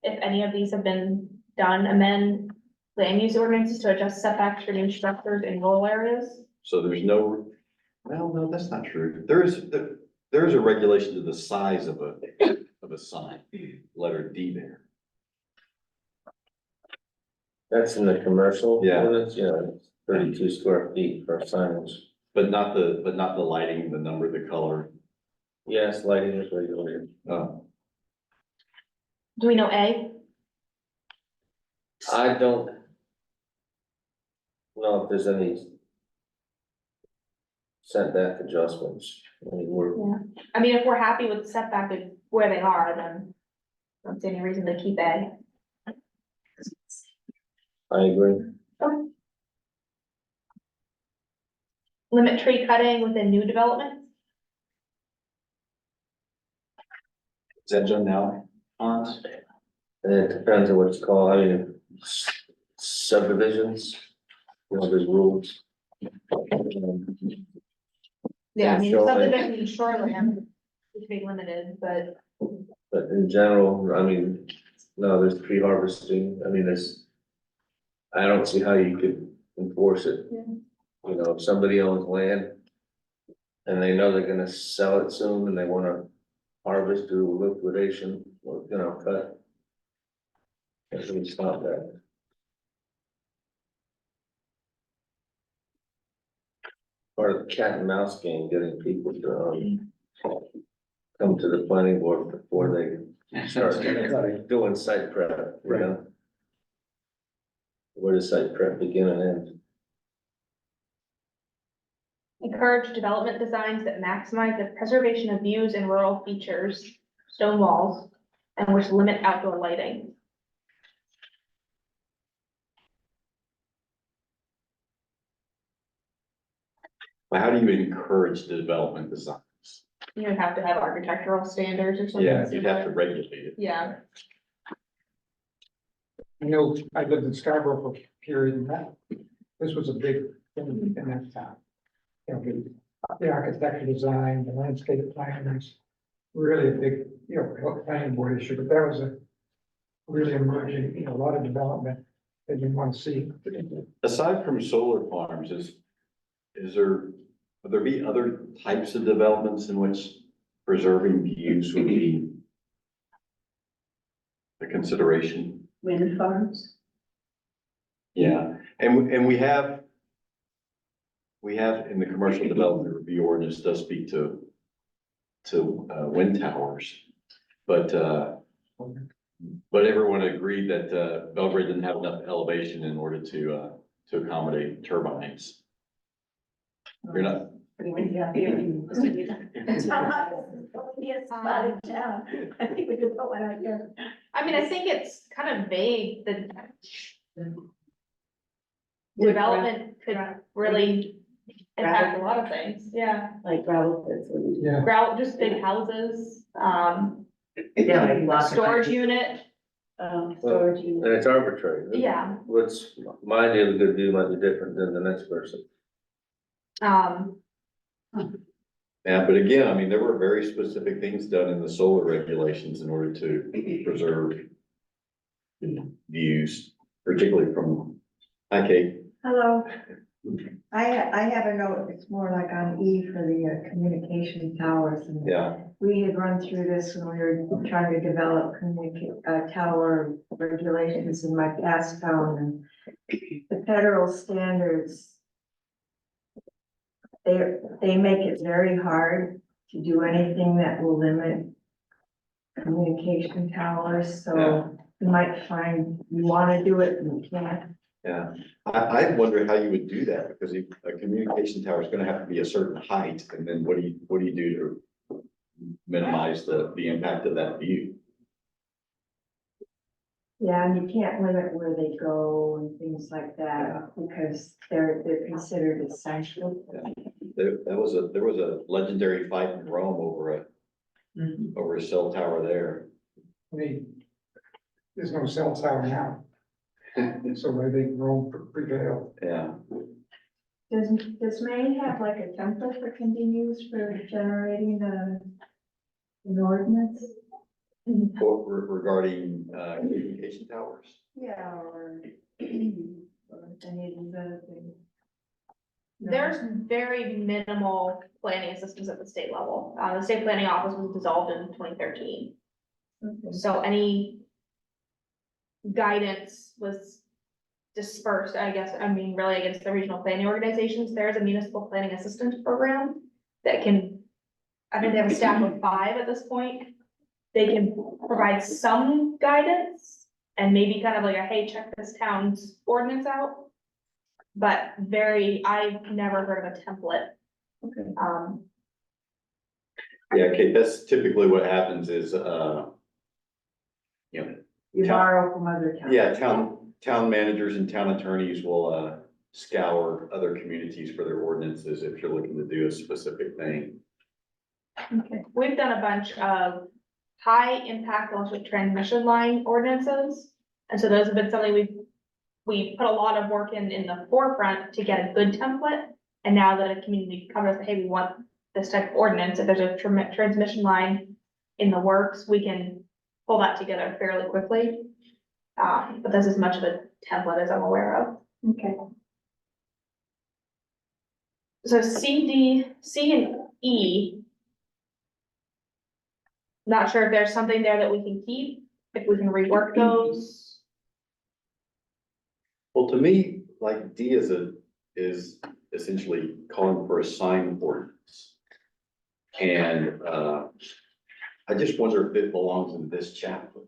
if any of these have been done, amend land use ordinances to adjust setbacks for new structures in rural areas? So there's no, well, no, that's not true. There is a regulation to the size of a sign, letter D there. That's in the commercial. Yeah. ordinance, yeah, it's 32 square feet for signage. But not the lighting, the number, the color. Yes, lighting is regulated. Oh, Do we know A? I don't know if there's any setback adjustments. I mean, we're, I mean, if we're happy with setback of where they are, then I don't see any reason to keep A. I agree. Limit tree cutting within new developments. is that done now, Hans? And it depends on what it's called. I mean, subdivisions, you know, there's rules. Yeah, I mean, Shoreline. subdivision in shoreline would be limited, but But in general, I mean, no, there's tree harvesting. I mean, I don't see how you could enforce it. Yeah. You know, if somebody owns land and they know they're gonna sell it soon and they wanna harvest, do liquidation, or, you know, cut. That's when you stop that. Part of the cat and mouse game, getting people to, come to the planning board before they start doing site prep, you know? Where does site prep begin and end? encourage development designs that maximize the preservation of views and rural features, stone walls, and which limit outdoor lighting. But how do you encourage the development designs? You would have to have architectural standards or something. Yeah, you'd have to similar. regulate it. Yeah, I know I lived in Scarborough for a period and this was a big thing in that town. You know, the architecture design, the landscape planners, really a big, you know, planning board issue, but that was a really emerging, you know, a lot of development that you want to see. Aside from solar farms, would there be other types of developments in which preserving views would be a consideration? Wind farms. Yeah, and we have in the commercial development review ordinance does speak to wind towers. But everyone agreed that Belgrade didn't have enough elevation in order to accommodate turbines. You're not, Yeah. It's not a spot in town. I think we could put one out here. I mean, I think it's kind of vague, the development could really impact a lot of things, yeah. Like gravel pits. Yeah. Grout, just big houses, Yeah, like lots of- storage unit, Storage unit. And it's arbitrary. yeah. What's my daily good view might be different than the next person. yeah, but again, I mean, there were very specific things done in the solar regulations in order to preserve views, particularly from, hi Kate. Hello. I have a note, it's more like on E for the communication towers. And Yeah, we had run through this when we were trying to develop tower regulations in my past town, and the federal standards, they make it very hard to do anything that will limit communication towers, Yeah. so you might find you wanna do it and you can't. yeah. I wonder how you would do that, because a communication tower is gonna have to be a certain height, and then what do you do to minimize the impact of that view? Yeah, and you can't limit where they go and things like that, because they're considered essential. There was a legendary fight in Rome over a cell tower there. I mean, there's no cell tower now. So I think Rome prevailed. Yeah, Does Maine have like a template that can be used for generating an ordinance? regarding communication towers. Yeah, or any of these other things. No. There's very minimal planning assistance at the state level. The state planning office was dissolved in 2013. Okay. So any guidance was dispersed, I guess, I mean, really against the regional planning organizations. There's a municipal planning assistance program that can I think they have a staff of 5 at this point. They can provide some guidance and maybe kind of like a, hey, check this town's ordinance out. But I've never heard of a template. Okay. Yeah, Kate, that's typically what happens is, you know, You borrow from other towns. yeah, town managers and town attorneys will, scour other communities for their ordinances if you're looking to do a specific thing. Okay. We've done a bunch of high impact electric transmission line ordinances. And so those have been something we put a lot of work in the forefront to get a good template. And now that a community comes, hey, we want this type of ordinance, if there's a transmission line in the works, we can pull that together fairly quickly. But that's as much of a template as I'm aware of. Okay. So C and E. Not sure if there's something there that we can keep, if we can rework those. Well, to me, like D is essentially calling for a sign ordinance. And, I just wonder if it belongs in this chapter.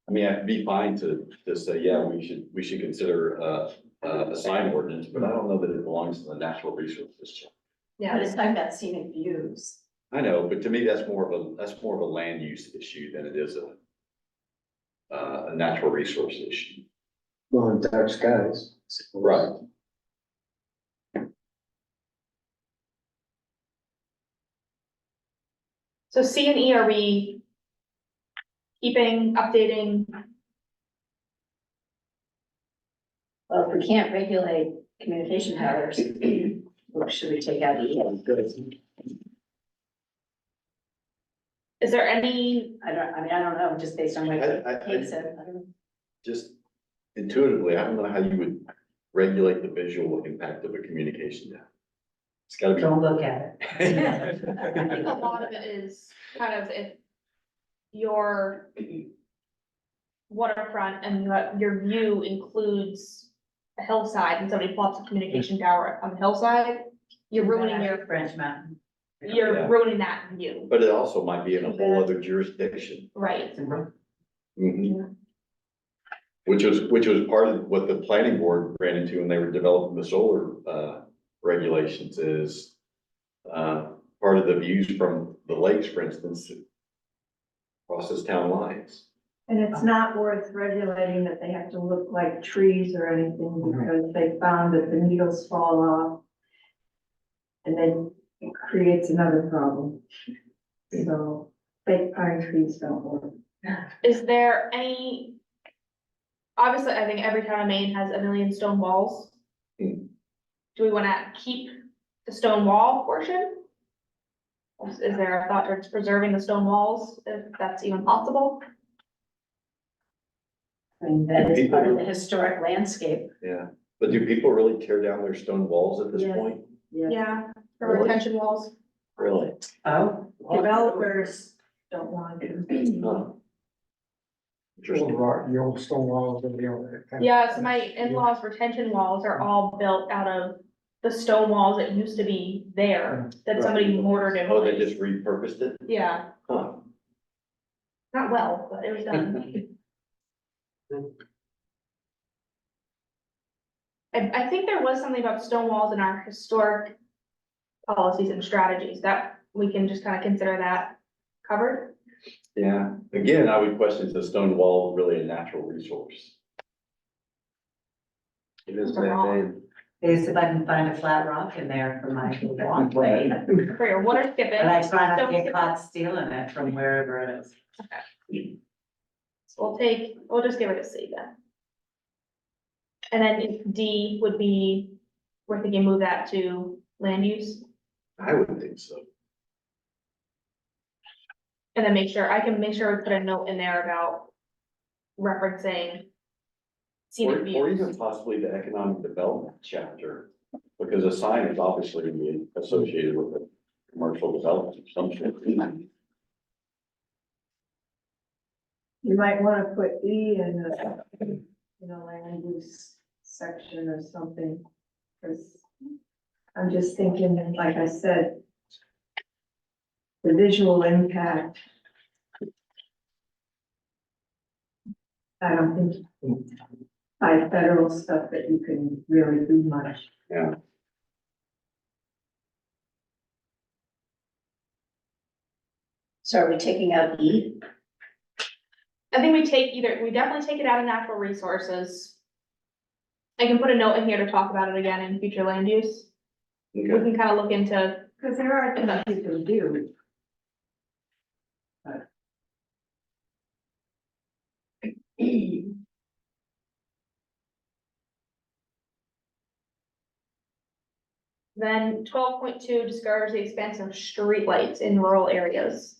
I mean, I'd be fine to say, yeah, we should consider, a sign ordinance, but I don't know that it belongs in the natural resources chapter. Yeah, But it's talking about scenic views. I know, but to me, that's more of a land use issue than it is a natural resource issue. Well, in dark skies. Right. so C and E, are we keeping, updating? Well, if we can't regulate communication towers, should we take out E? Is there any, I don't know, just based on what I- Kate said. I don't know. Just intuitively, I don't know how you would regulate the visual impact of a communication tower. It's gotta be. Don't look at I think a lot of it is kind of if your waterfront and your view includes a hillside and somebody plops a communication tower on the hillside, you're ruining French Mountain. Yeah. ruining that view, But it also might be in a whole other jurisdiction. right? Mhm. Which was part of what the planning board ran into when they were developing the solar, regulations is, part of the views from the lakes, for instance, crosses town lines. And it's not worth regulating that they have to look like trees or anything because they found that the needles fall off. And then it creates another problem. So fake pine trees don't work. Is there any? Obviously, I think every town in Maine has a million stone walls. Hmm. Do we wanna keep the stone wall portion? Is there a thought towards preserving the stone walls, if that's even possible? I mean, that is part of the historic landscape. Yeah, but do people really tear down their stone walls at this Yes. point? Yeah, for Really? retention walls. Really? Oh. Developers don't want to. Huh. The old stone walls and the old. Yeah, so my in-laws retention walls are all built out of the stone walls that used to be there, that somebody mortared in Oh, they place. just repurposed it? Yeah, Huh. not well, but it was done. I think there was something about stone walls in our historic policies and strategies that we can just kind of consider that covered. Yeah, again, I would question, is the stone wall really a natural resource? It is They're wrong. man-made. Is if I can find a flat rock in there for my walkway. For your water skipping. But I try not to Don't get skip caught stealing it from wherever it is. So we'll just give it a C then. And then if D would be, we're thinking move that to land use, I would think so. and then I can make sure we put a note in there about referencing scenic Or views. even possibly the economic development chapter, because a sign is obviously going to be associated with a commercial development of some sort. You might want to put E in the, land use section or something. Cause I'm just thinking, like I said, the visual impact. I don't think by federal stuff that you can really do much. Yeah. So are we taking out E? I think we definitely take it out of natural resources. I can put a note in here to talk about it again in future land use. We Okay. can kind of look into, Because there are things you can do. then 12.2 discourage the expanse of streetlights in rural areas.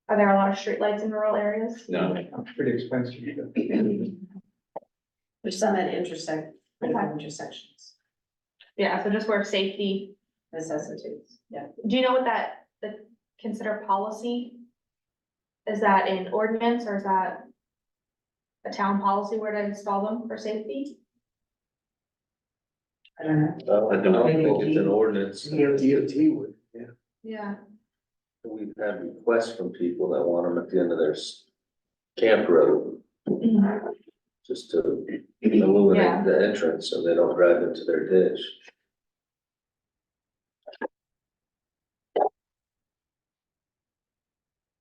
Are there a lot of streetlights in rural areas? No, Pretty expensive. There's some at intersections, Yeah, so just where safety, necessities, yeah. do you know what the consider policy? Is that in ordinance or is that a town policy where to install them for safety? I don't know. I don't think it's an ordinance. DOT would, yeah. Yeah. We've had requests from people that want them at the end of their camp road, just to Yeah. illuminate the entrance so they don't drive into their ditch.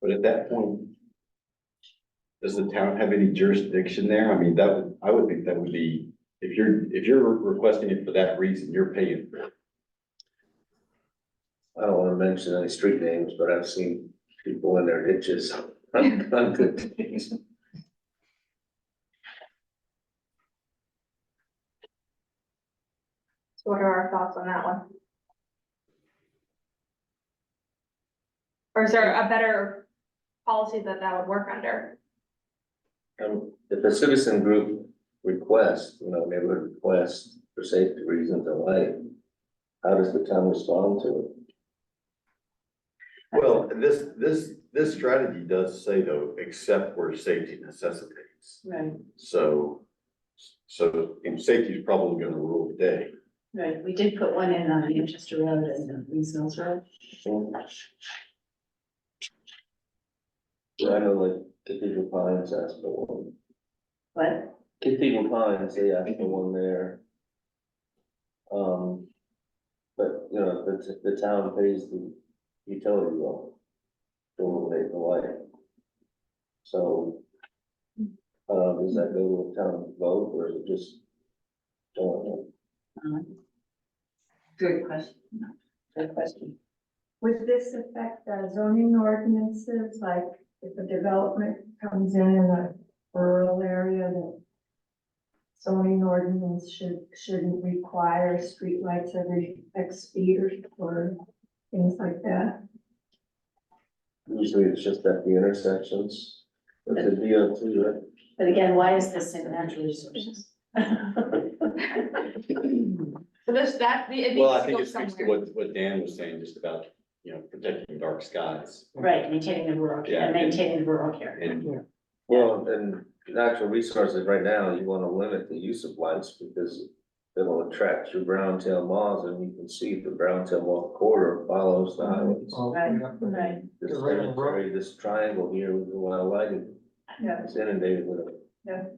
but at that point, does the town have any jurisdiction there? I mean, I would think that would be, if you're requesting it for that reason, you're paying for it. I don't wanna mention any street names, but I've seen people in their ditches on good days. So what are our thoughts on that one? Or is there a better policy that would work under? If a citizen group requests, neighborhood requests for safety reasons and light, how does the town respond to it? Well, this strategy does say though, except where safety necessitates. Right, So safety is probably gonna rule the day. right. We did put one in on Manchester Road and Reese Mills Road. I know like Cathedral Pines asked for one. What? Cathedral Pines, they asked for one there. But, the town pays the utility bill to illuminate the light. So, does that go to a town vote or is it just? Good question. Good question. Would this affect zoning ordinances, like if a development comes in a rural area, that zoning ordinance shouldn't require streetlights every X feet or things like that? Usually it's just at the intersections, with the DOT, right? But again, why is this in natural resources? So it Well, I needs to think go it speaks to somewhere. what Dan was saying, just about, protecting dark skies. Right, maintaining the rural, Yeah. maintaining the rural character. And Well, and natural resources right now, you wanna limit the use of lights because it'll attract your brown tail moths and you can see the brown tail moth corridor follows the highways. Right. This Right on the road. cemetery, this triangle here with a lot of lighting. Yeah. It's inundated with it.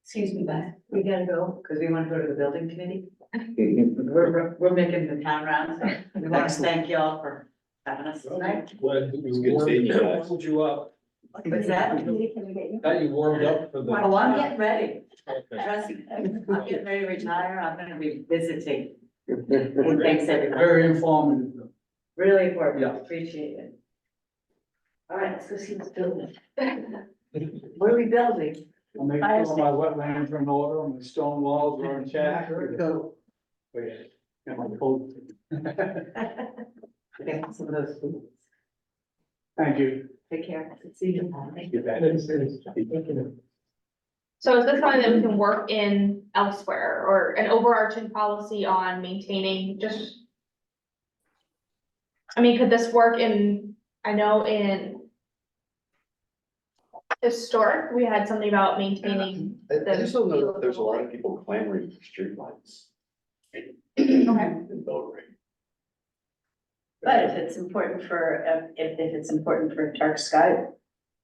Excuse me, Beth. We gotta go, because we want to go to the building committee. We're making the town round, so we want to thank you all for having us tonight. It's good seeing you guys. Warmed you up, What's that? Can we get you? got you warmed up for the. Oh, I'm getting ready. Okay. Trust me. I'm getting ready to retire. I'm gonna be visiting. Thanks, everybody. Very informative. Really important. Yeah. Appreciate it. All right, let's go see this building. What are we building? I'll make sure my wetlands are in order, and the stone walls are in check. Wait, got my coat. Okay, some of those foods. Thank you. Take care. See you. Thank you. So is this something that we can work in elsewhere or an overarching policy on maintaining just? I mean, could this work I know in historic, we had something about maintaining. I just don't know if there's a lot of people clamoring for streetlights. Okay. in Belgrade. But if it's important for, if it's important for dark sky,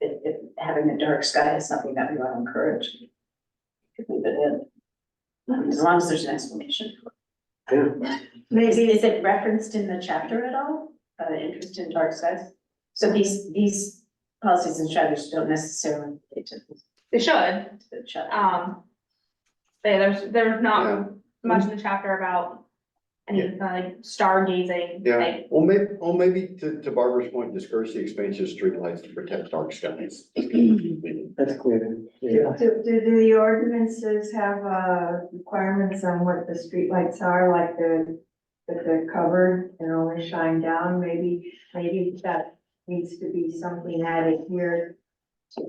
if having a dark sky is something that we want to encourage, we could leave it in. As long as there's an explanation. Is it referenced in the chapter at all, interest in dark skies? So these policies and strategies don't necessarily relate to They should, the chapter. there's Yeah. not much in the chapter about any kind of like stargazing, Yeah, like, well, maybe to Barbara's point, discourage the expansion of streetlights to protect dark skies. That's clear. Yeah. Do the ordinances have, requirements on what the streetlights are, like that they're covered and only shine down? Maybe that needs to be something added here to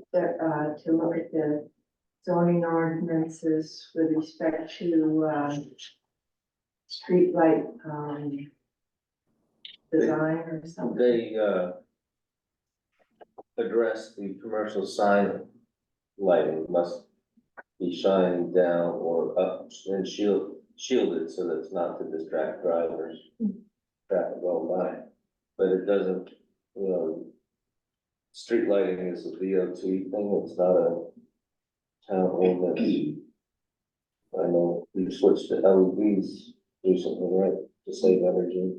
look at the zoning ordinances with respect to, streetlight, design or something. They, address the commercial sign lighting must be shined down or up and shielded so that it's not to distract drivers. Traffic going by, but it doesn't, street lighting is a DOT thing, it's not a town ordinance. I know we switched to LEDs recently, right, to save energy.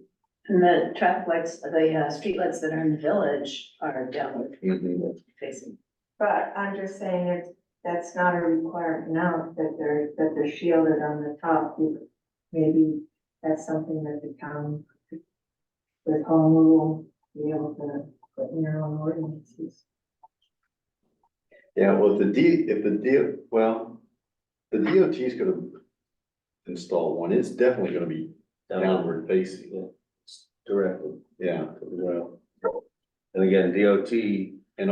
And the traffic lights, the street lights that are in the village are downward facing. But I'm just saying that's not a requirement now, that they're shielded on the top. Maybe that's something that the town with home rule be able to put in their own ordinances. Yeah, well, the DOT is gonna install one, it's definitely gonna be downward facing, Directly yeah. to the ground. And again, DOT, And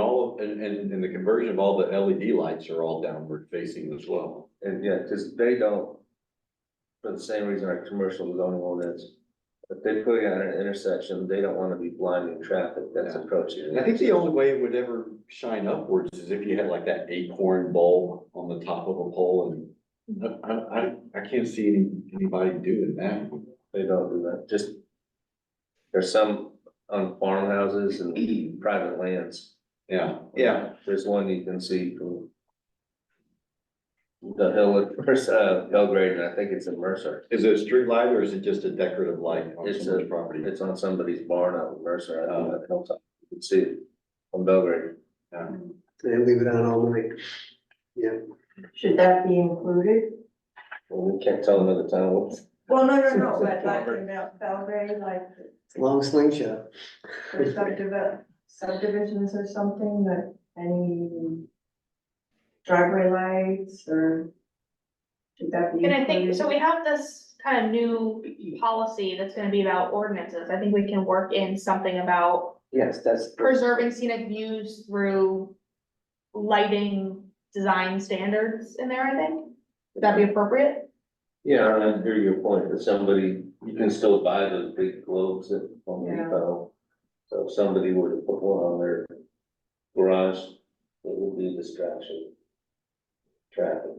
the conversion of all the LED lights are all downward facing as well. and yeah, because they don't, for the same reason our commercial zoning ordinance, if they put it at an intersection, they don't want to be blinding traffic that's Yeah. approaching. And I think the only way it would ever shine upwards is if you had like that acorn bulb on the top of a pole, and I can't see anybody doing that. They don't do that, just, there's some on farmhouses and private lands. Yeah, There's one you can see from the hill at first, Belgrade, and I think it's in Mercer. is it a street light or is it just a decorative light on It's someone's property? It's on somebody's barn out in Mercer, I think, at the hilltop, you can see it on Belgrade. And leave it on all night. Yeah. Should that be included? Well, we can't tell another town what. Well, no, but like in Belgrade, like Long slingshot. for subdivisions or something, that any driveway lights or should that be and I think, so included? we have this kind of new policy that's gonna be about ordinances. I think we can work in something about Yes, that's. preserving scenic views through lighting design standards in there, I think. Would that be appropriate? Yeah, and I hear your point, that somebody, you can still buy those big globes at Home Yeah. Depot. So if somebody were to put one on their garage, it would be a distraction. Traffic.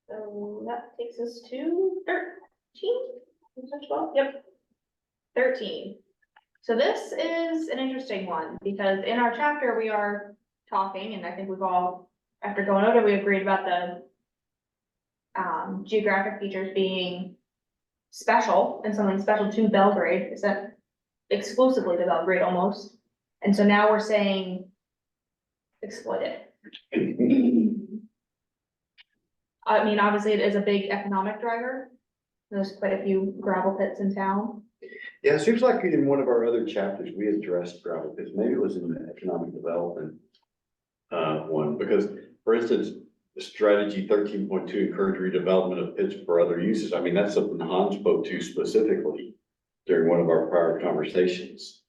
So that takes us to 13. Is that 12? Yep. 13. So this is an interesting one, because in our chapter, we are talking, and I think we've all, after going over, we agreed about the geographic features being special, and something special to Belgrade, is that exclusively to Belgrade almost. And so now we're saying exploit it. I mean, obviously it is a big economic driver. There's quite a few gravel pits in town. Yeah, it seems like in one of our other chapters, we addressed gravel pits, maybe it was in the economic development one, because, for instance, the strategy 13.2, encourage redevelopment of pits for other uses. I mean, that's something Hans spoke to specifically during one of our prior conversations.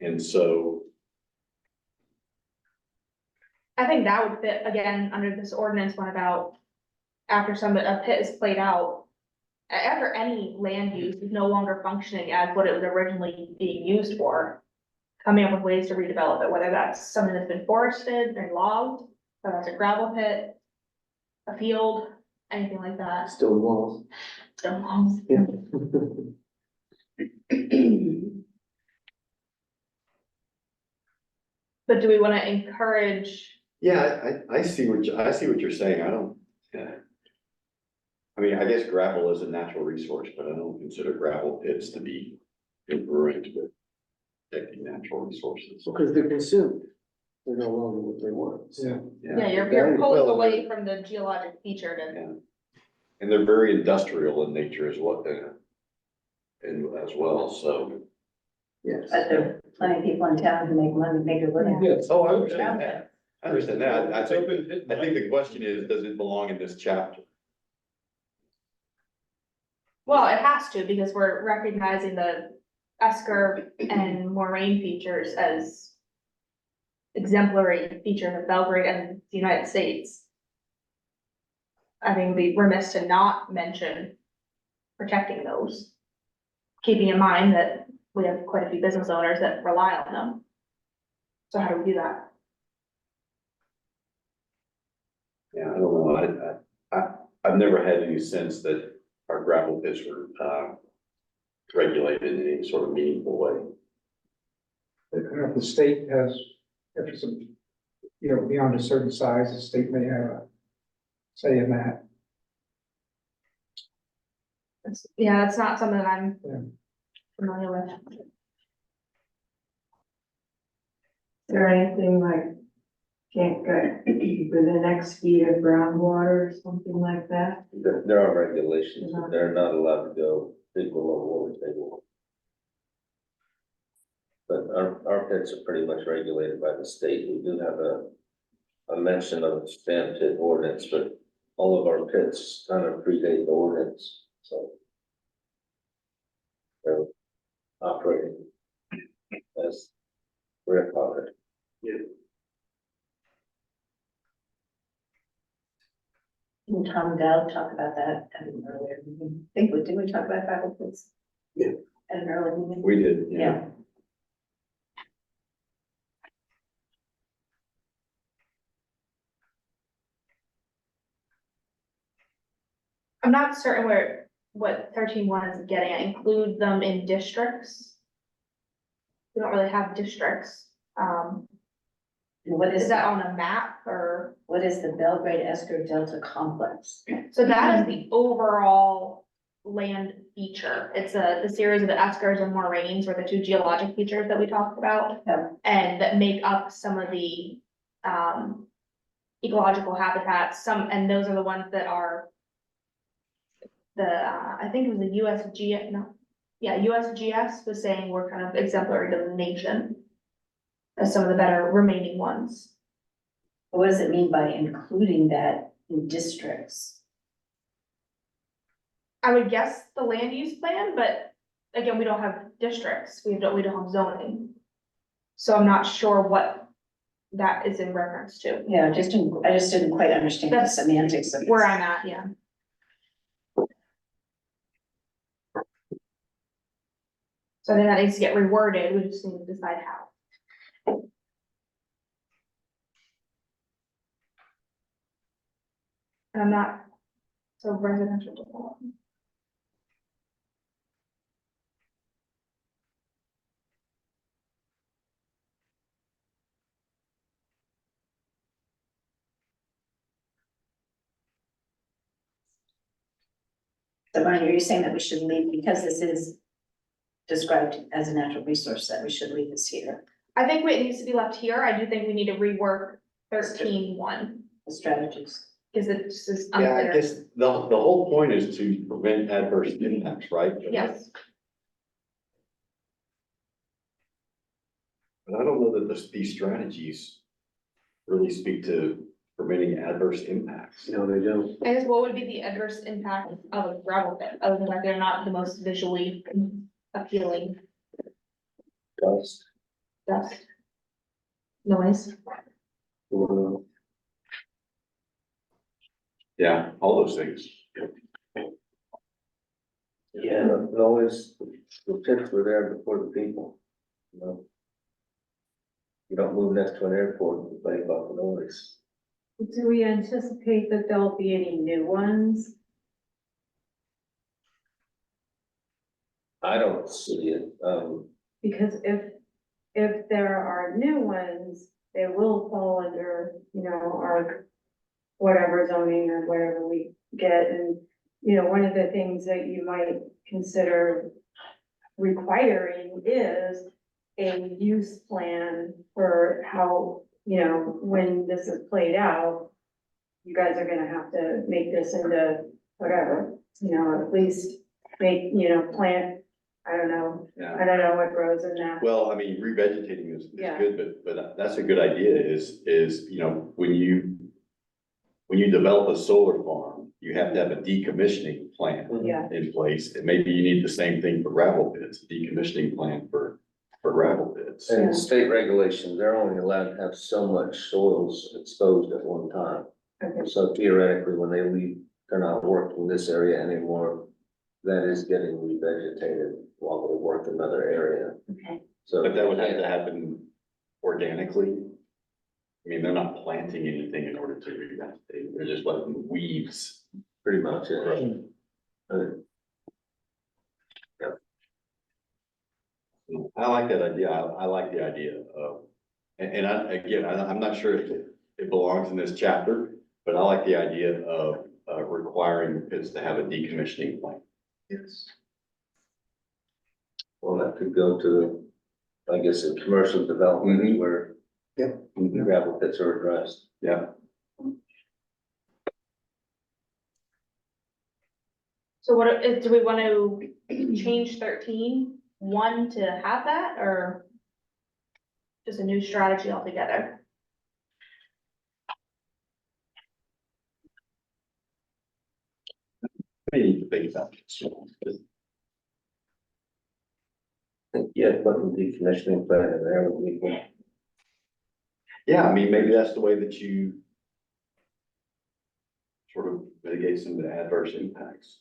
And so, I think that would fit again under this ordinance one about after a pit is played out. After any land use is no longer functioning as what it was originally being used for. coming up with ways to redevelop it, whether that's something that's been forested and logged, whether that's a gravel pit, a field, anything like that. Stone walls. Stone walls. Yeah. But do we wanna encourage, Yeah, I see I see what you're saying. I don't, yeah. I mean, I guess gravel is a natural resource, but I don't consider gravel pits to be congruent with protecting natural resources. Because they're consumed. They're no longer what they were. yeah, you're pulling away from the geologic feature to. Yeah. And they're very industrial in nature as well, and as well, so. Yes. But there are plenty of people in town who make money, make a living. Yes. Oh, I understand that. I understand that. I It's think, open pit I think the question is, does it belong in this chapter? Well, it has to, because we're recognizing the esker and moraine features as exemplary features of Belgrade and the United States. I think we'd be remiss to not mention protecting those. Keeping in mind that we have quite a few business owners that rely on them. So how do we do that? Yeah, I don't know. I've never had any sense that our gravel pits were, regulated in any sort of meaningful way. If the state has, if it's, beyond a certain size, the state may have a say in that. Yeah, that's not something that I'm Yeah. familiar with. Is there anything like can't get within X feet of groundwater or something like that? There are regulations, that they're not allowed to go big below water table. But our pits are pretty much regulated by the state. We do have a mention of sand pit ordinance, but all of our pits kind of predate the ordinance, so. They're operating as grandfathered. Didn't Tom Dowd talk about that at an earlier meeting? Didn't we talk about gravel pits? Yeah. At an earlier meeting? We did, Yeah. I'm not certain what 13.1 is getting at, include them in districts. We don't really have districts, And what is is that on a map or, what is the Belgrade Esker Delta Complex? so that is the overall land feature. It's the series of the eskers and moraines were the two geologic features that we talked about. Yeah. And that make up some of the, ecological habitats, and those are the ones that are I think it was the USGS, no, yeah, USGS was saying we're kind of exemplary to the nation as some of the better remaining ones. What does it mean by including that in districts? I would guess the land use plan, but again, we don't have districts, we don't have zoning. So I'm not sure what that is in reference to, Yeah, I just didn't quite understand the That's semantics of it. where I'm at, yeah. So I think that needs to get reworded, we just need to decide how. And I'm not, so residential development. So Brian, are you saying that we should leave, because this is described as a natural resource, that we should leave this here, I think it needs to be left here, I do think we need to rework 13.1, the strategies? because it just is Yeah, I unclear. guess the whole point is to prevent adverse impacts, right? Yes, But I don't know that these strategies really speak to preventing adverse impacts. No, they don't. I guess what would be the adverse impact of a gravel pit, other than that they're not the most visually appealing Dust. dust. Noise. Yeah, all those things. Yeah, noise, the pits were there before the people, you know. You don't move next to an airport and complain about the noise. Do we anticipate that there'll be any new ones? I don't see it, Because if there are new ones, they will fall under, you know, our whatever zoning or whatever we get. And, you know, one of the things that you might consider requiring is a use plan for how, you know, when this is played out, you guys are gonna have to make this into whatever, you know, at least make, you know, plant, I don't know, Yeah. I don't know what grows in that. Well, I mean, revegetating is Yeah. good, but that's a good idea is, you know, when you develop a solar farm, you have to have a decommissioning plan Yeah. in place. And maybe you need the same thing for gravel pits, a decommissioning plan for gravel pits. and state regulations, they're only allowed to have so much soils exposed at one time. Okay. So theoretically, when they leave, they're not working this area anymore, that is getting revegetated while they work another area. Okay. So. But that would have to happen organically. I mean, they're not planting anything in order to revegetate, they're just letting weeds. Pretty much, yeah. I like that idea, I like the idea of, and I'm not sure if it belongs in this chapter, but I like the idea of requiring pits to have a decommissioning plan. Yes. Well, that could go to, I guess, a commercial development Mhm. where Yep. gravel pits are addressed. Yeah, So what, do we want to change 13(1) to have that, or just a new strategy altogether? we need to think about this. Yeah, putting decommissioning plan in there would be good. Yeah, I mean, maybe that's the way that you sort of mitigate some of the adverse impacts.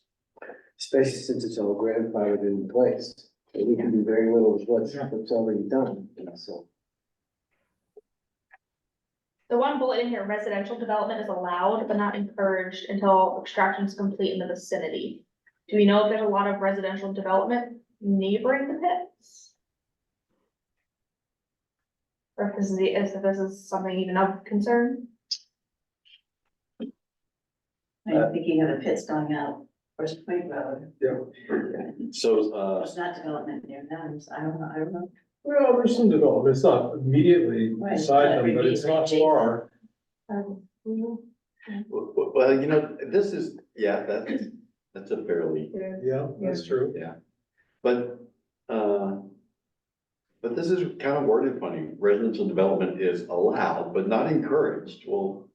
Especially since it's all grandfathered in place. So we can do very little with what's already done, you know, so. The one bullet in here, residential development is allowed but not encouraged until extraction is complete in the vicinity. Do we know if there's a lot of residential development neighboring the pits? Or if this is something even of concern? I'm thinking of the pits going out, First Point Road. So, There's not development there now, so I don't know. Well, there's some development, it's not immediately Right, beside but them, but it's not adjacent. far. well, you know, this is, yeah, that's a fairly, Yeah, that's true. but this is kind of worded funny, residential development is allowed, but not encouraged, well,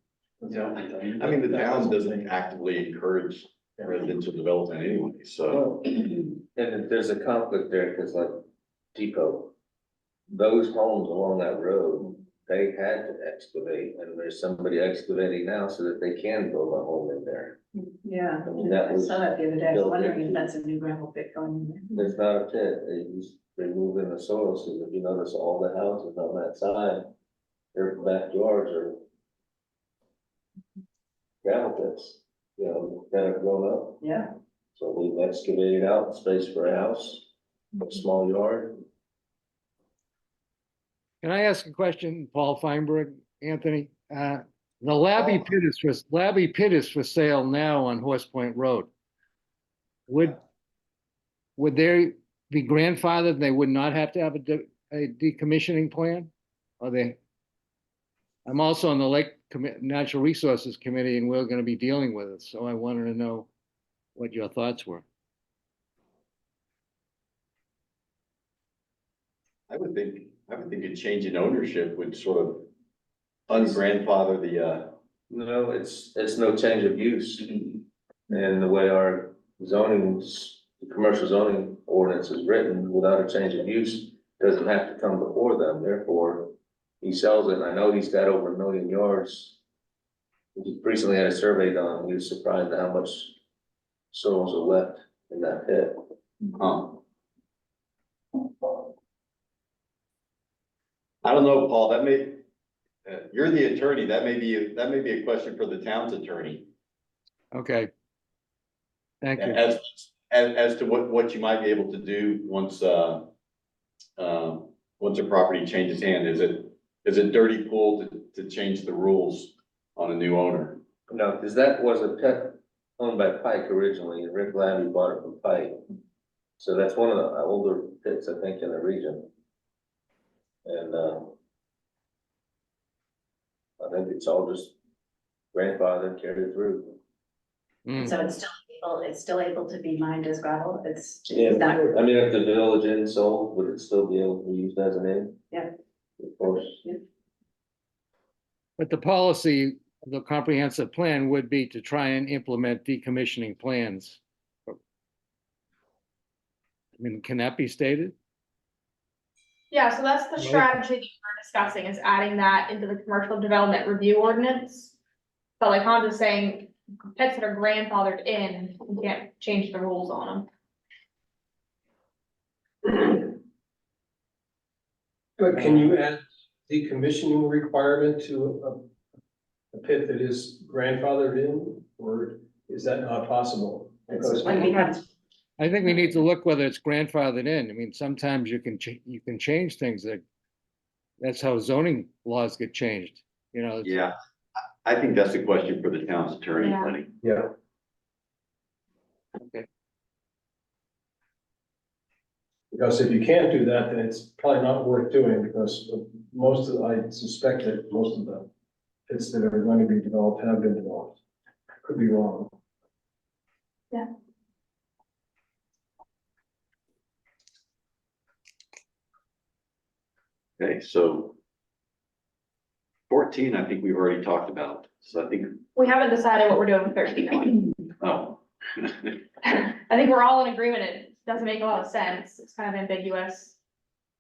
you know, I mean, the town doesn't actively encourage residential development anyway, so. And if there's a conflict there, because like Depot, those homes along that road, they had to excavate, and there's somebody excavating now so that they can build a home in there. Yeah, That I was saw that the other day, I was built wondering if into- that's a new gravel pit going in there. There's not a pit, they just removing the soil, so if you notice all the houses on that side, their backyards are gravel pits, you know, that have grown up. Yeah. So we've excavated out space for a house, a small yard. Can I ask a question, Paul Feinberg, Anthony? The Labby Pit is for sale now on Horse Point Road. Would they be grandfathered? They would not have to have a decommissioning plan? Are they? I'm also on the Natural Resources Committee, and we're gonna be dealing with it, so I wanted to know what your thoughts were. I would think a change in ownership would sort of ungrandfather the, No, it's no change of use. And the way our commercial zoning ordinance is written, without a change of use, doesn't have to come before them, therefore, he sells it, and I know he's got over 1 million yards. He recently had a survey done, he was surprised at how much soils are left in that pit. I don't know, Paul, that may, you're the attorney, that may be a question for the town's attorney. Okay. Thank you. As to what you might be able to do once a property changes hand, is it dirty pool to change the rules on a new owner? No, because that was a pet owned by Pike originally, and Rick Labby bought it from Pike. So that's one of the older pits, I think, in the region. And, I think it's all just grandfathered, carried through. Mm. So it's still able to be mined as gravel, it's Yeah, not, I mean, if the Village Inn sold, would it still be able to be used as a name? Yeah. Of course. But the policy, the comprehensive plan would be to try and implement decommissioning plans. I mean, can that be stated? Yeah, so that's the Right. strategy that we're discussing, is adding that into the commercial development review ordinance. But like Hans is saying, pets that are grandfathered in, you can't change the rules on them. But can you add decommissioning requirement to a pit that is grandfathered in, or is that not possible? Because when it becomes, I think we need to look whether it's grandfathered in. I mean, sometimes you can change things that's how zoning laws get changed, you know. Yeah, I think that's a question for the town's attorney, Yeah. Lenny. Yeah. Okay. Because if you can't do that, then it's probably not worth doing, because I suspect that most of the pits that are going to be developed have been developed. Could be wrong. Okay, so 14, I think we've already talked about, so I think, We haven't decided what we're doing with 13. oh. I think we're all in agreement, it doesn't make a lot of sense, it's kind of ambiguous,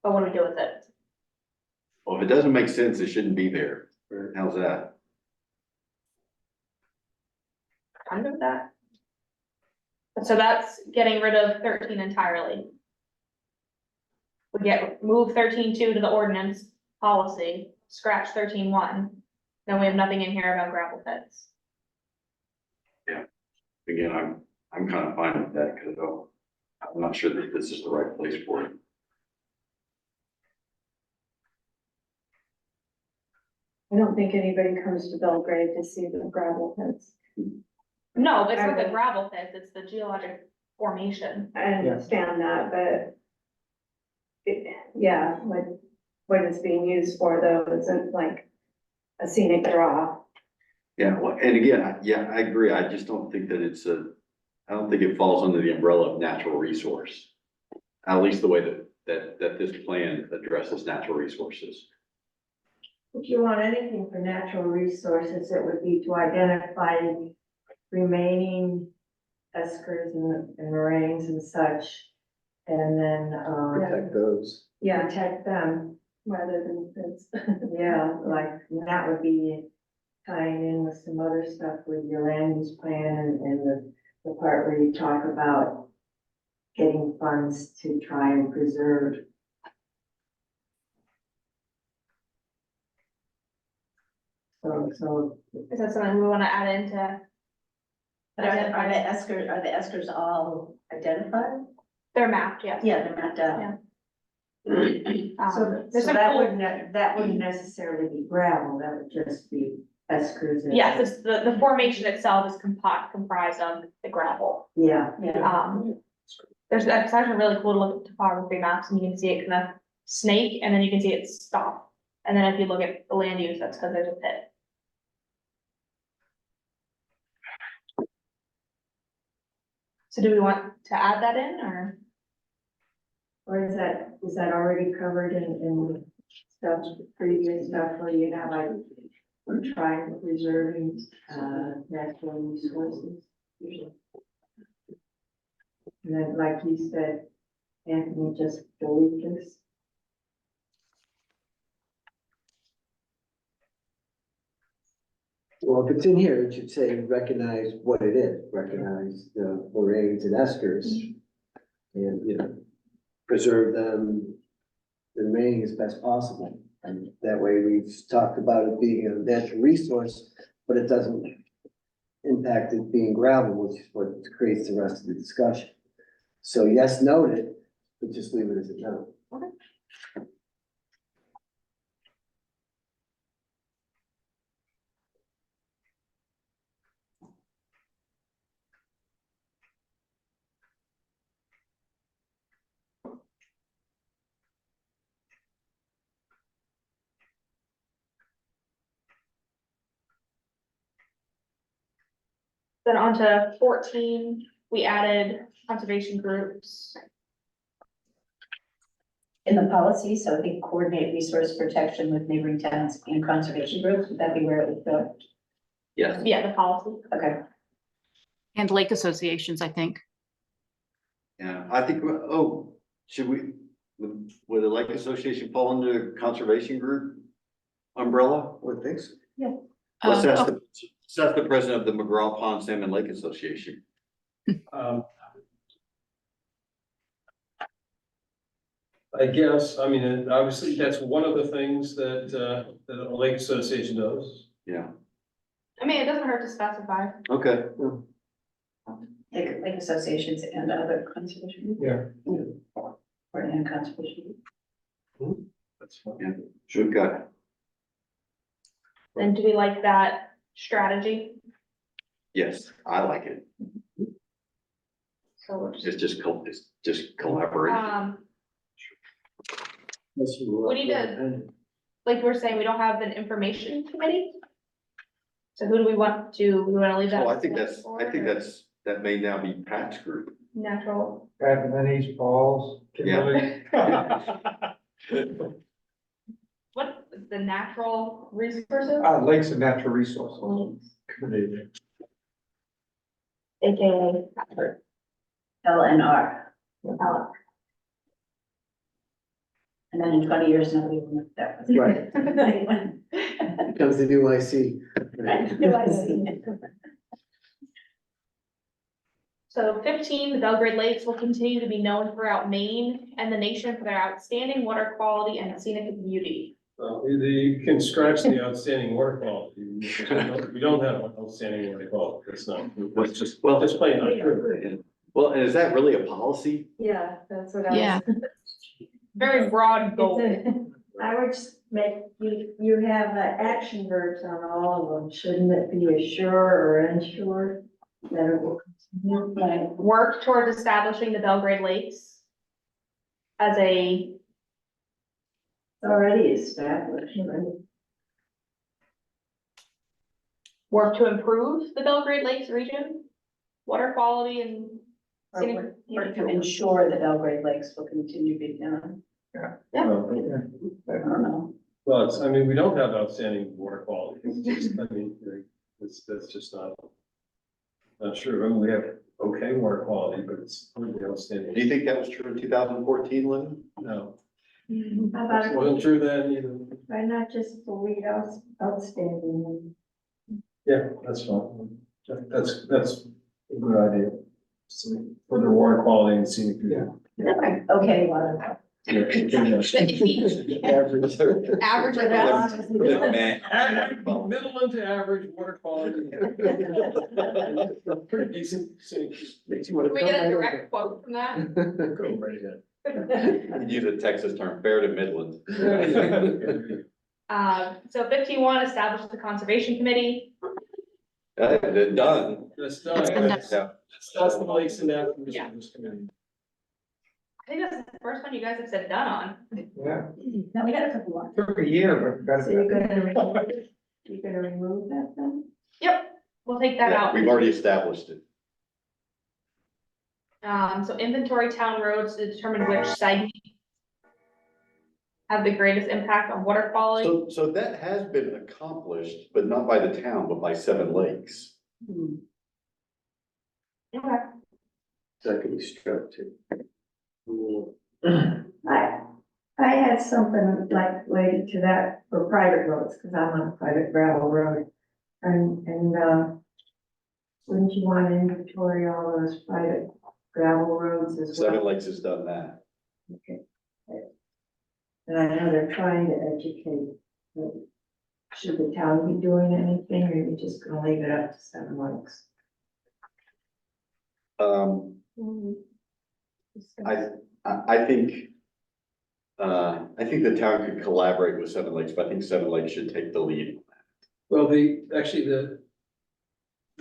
but what do we do with it? Well, if it doesn't make sense, it shouldn't be there. How's that? I'm good with that. So that's getting rid of 13 entirely. We move 13.2 to the ordinance policy, scratch 13.1. Then we have nothing in here about gravel pits. Again, I'm kind of fine with that, because I'm not sure that this is the right place for it. I don't think anybody comes to Belgrade to see the gravel pits. No, it's not the gravel pits, it's the geologic formation. I understand that, but yeah, what it's being used for though isn't like a scenic draw. Yeah, well, and again, I agree. I just don't think that I don't think it falls under the umbrella of natural resource. At least the way that this plan addresses natural resources. If you want anything for natural resources, it would be to identify remaining eskers and moraines and such. And then, Protect those. yeah, protect them rather than pits. Yeah, like, that would be tying in with some other stuff with your land use plan and the part where you talk about getting funds to try and preserve. So, Is that something we wanna add into? but are the eskers all identified? They're mapped, yes. Yeah, they're mapped out. Yeah. so There's some that cool- wouldn't necessarily be gravel, that would just be eskers. Yes, it's the formation itself is comprised of the gravel. Yeah, Yeah. It's actually really cool to look at topography maps and you can see it kind of snake and then you can see it stop. And then if you look at the land use, that's because there's a pit. So do we want to add that in or? or is that already covered in stuff, previous stuff where you have like, we're trying preserving, natural resources? And then, like you said, Anthony, just delete this. Well, if it's in here, it should say recognize what it is, recognize the moraines and eskers. And, preserve them, the remaining as best possible. And that way we've talked about it being a natural resource, but it doesn't impact it being gravel, which is what creates the rest of the discussion. So yes, noted, but just leave it as a note. Then on to 14, we added conservation groups. In the policy, so I think coordinate resource protection with neighboring towns and conservation groups, would that be where it would go? Yes. Yeah, the policy. Okay, And lake associations, I think. Yeah, I think, should would the Lake Association fall under conservation group umbrella? I would think so. Well, that's Oh, the president of the McGraw Pond Salmon Lake Association. I guess, I mean, and obviously, that's one of the things that a lake association does. Yeah, I mean, it doesn't hurt to specify. okay. like associations and other conservation. Yeah. Or and conservation. That's fine. Yeah, should got. And do we like that strategy? Yes, I like it. So we're just, It's just collaboration. Unless you were We need to- independent. like we're saying, we don't have an information committee. So who do we want to, we wanna leave that? Oh, I think that may now be Pat's group. Natural, Bad Benny's, Paul's, Kimberly. what, the natural resources? Lakes and natural resources. Links, AKA, Patchwork. LNR. Alex. And then in 20 years, nobody will know that. Right. Comes the new IC. No, I see. So 15, the Belgrade Lakes will continue to be known throughout Maine and the nation for their outstanding water quality and scenic beauty. You can scratch the outstanding water quality. We don't have outstanding water quality, that's not, What's just, just plain not true. well, and is that really a policy? Yeah, that's what I was. Yeah. Very broad goal. I would just make, you have action verbs on all of them, shouldn't it be assured or unsure that it will continue? Right. Work towards establishing the Belgrade Lakes as a, It's already established, right? work to improve the Belgrade Lakes region, water quality and scenic Or beauty. to ensure the Belgrade Lakes will continue to be known. I don't know. Well, it's, I mean, we don't have outstanding water quality, it's just, I mean, that's just not true, I mean, we have okay water quality, but it's really outstanding. Do you think that was true in 2014, Lynn? No, How about, it wasn't true then either. why not just delete outstanding? Yeah, that's fine, that's a good idea. For the water quality and scenic beauty. Okay, well, Average. Average or best. Middle to average water quality. Pretty decent. scenic. Can we get a direct quote from that? Go right ahead. Use a Texas term, fair to Midland. So 51, establish the conservation committee. They're done. That's That's been done. done. That's the Lakes and African Yeah. Resources Committee. I think that's the first one you guys have said done on. Yeah, now we got a couple more. took a year, but So you're better. gonna remove that then? Yep, we'll take that out. We've already established it. So inventory town roads to determine which segment have the greatest impact on water quality. So that has been accomplished, but not by the town, but by Seven Lakes. Okay. That could be struck too. I had something like related to that for private roads, because I'm on a private gravel road. And, wouldn't you want to inventory all those private gravel roads as well? Seven Lakes has done that. Okay. And I know they're trying to educate, but should the town be doing anything, or are you just gonna leave it up to Seven Lakes? I think, I think the town could collaborate with Seven Lakes, but I think Seven Lakes should take the lead. Well, actually, the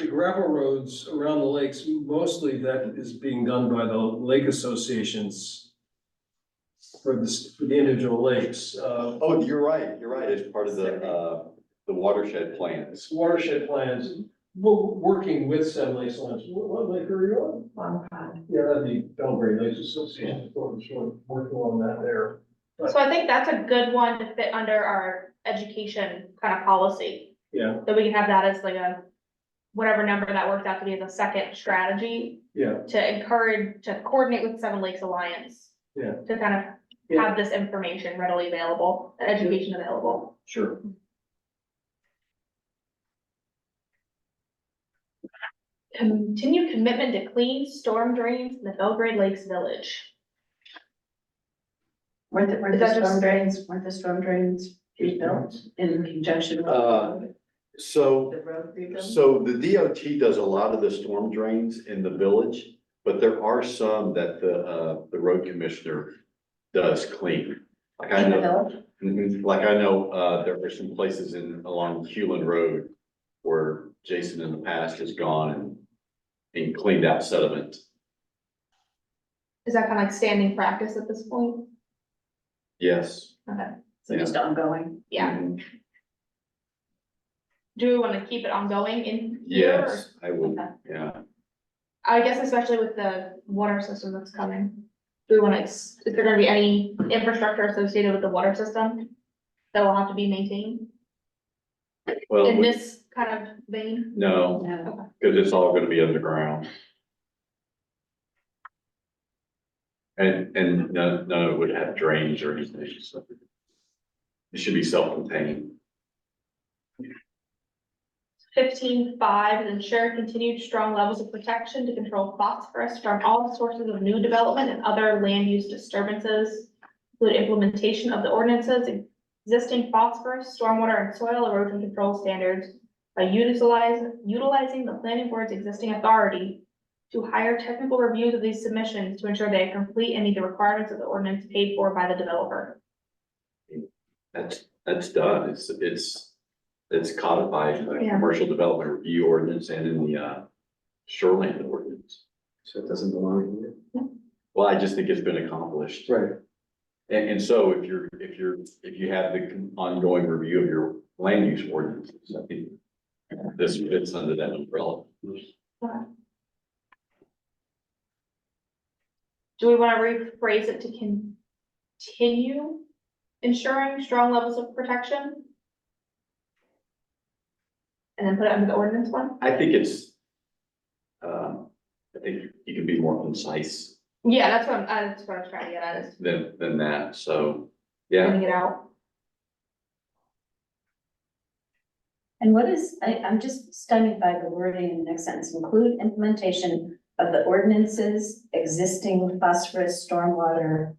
gravel roads around the lakes, mostly that is being done by the lake associations for the individual lakes. Oh, you're right, it's part of the watershed plans. It's watershed plans, working with Seven Lakes Lines. What lake are you on? Long Pond. Yeah, that'd be Belgrade Lakes Association, sort of working on that there. So I think that's a good one to fit under our education kind of policy. Yeah, That we can have that as like a, whatever number that worked out to be as a second strategy yeah, to encourage, to coordinate with Seven Lakes Alliance. Yeah. To kind of have this information readily available, and education available. sure. Continue commitment to clean storm drains in the Belgrade Lakes Village. Weren't the Is that just- weren't the storm drains rebuilt in conjunction with So, the road rebuild? so the DOT does a lot of the storm drains in the village, but there are some that the road commissioner does clean. Like I In the know, village? like I know, there are some places along Hewlin Road where Jason in the past has gone and cleaned out sediment. Is that kind of like standing practice at this point? Yes. Okay, So just ongoing? yeah. Mhm. Do we want to keep it ongoing in here? or- Yes, I would, Okay. yeah. I guess especially with the water system that's coming. Do we want to, is there gonna be any infrastructure associated with the water system that will have to be maintained Well, in this kind of vein? no, No. because it's all gonna be underground. And none of it would have drains or anything, so. It should be self-contained. 15.5 ensure continued strong levels of protection to control phosphorus from all sources of new development and other land use disturbances. Include implementation of the ordinances, existing phosphorus, stormwater and soil erosion control standards by utilizing the planning board's existing authority to hire technical reviews of these submissions to ensure they are complete and meet the requirements of the ordinance paid for by the developer. That's done, it's codified in the Yeah. commercial development review ordinance and in the shoreline ordinance. So it doesn't belong here. Well, I just think it's been accomplished. Right. And so if you have the ongoing review of your land use ordinances, I think this fits under that umbrella. Do we want to rephrase it to continue ensuring strong levels of protection? And then put it under the ordinance one? I think it's, I think you can be more concise Yeah, that's what I was trying to get at, is than that, so, yeah. getting it out. And what is, I'm just stunned by the wording in the next sentence, include implementation of the ordinances, existing phosphorus, stormwater.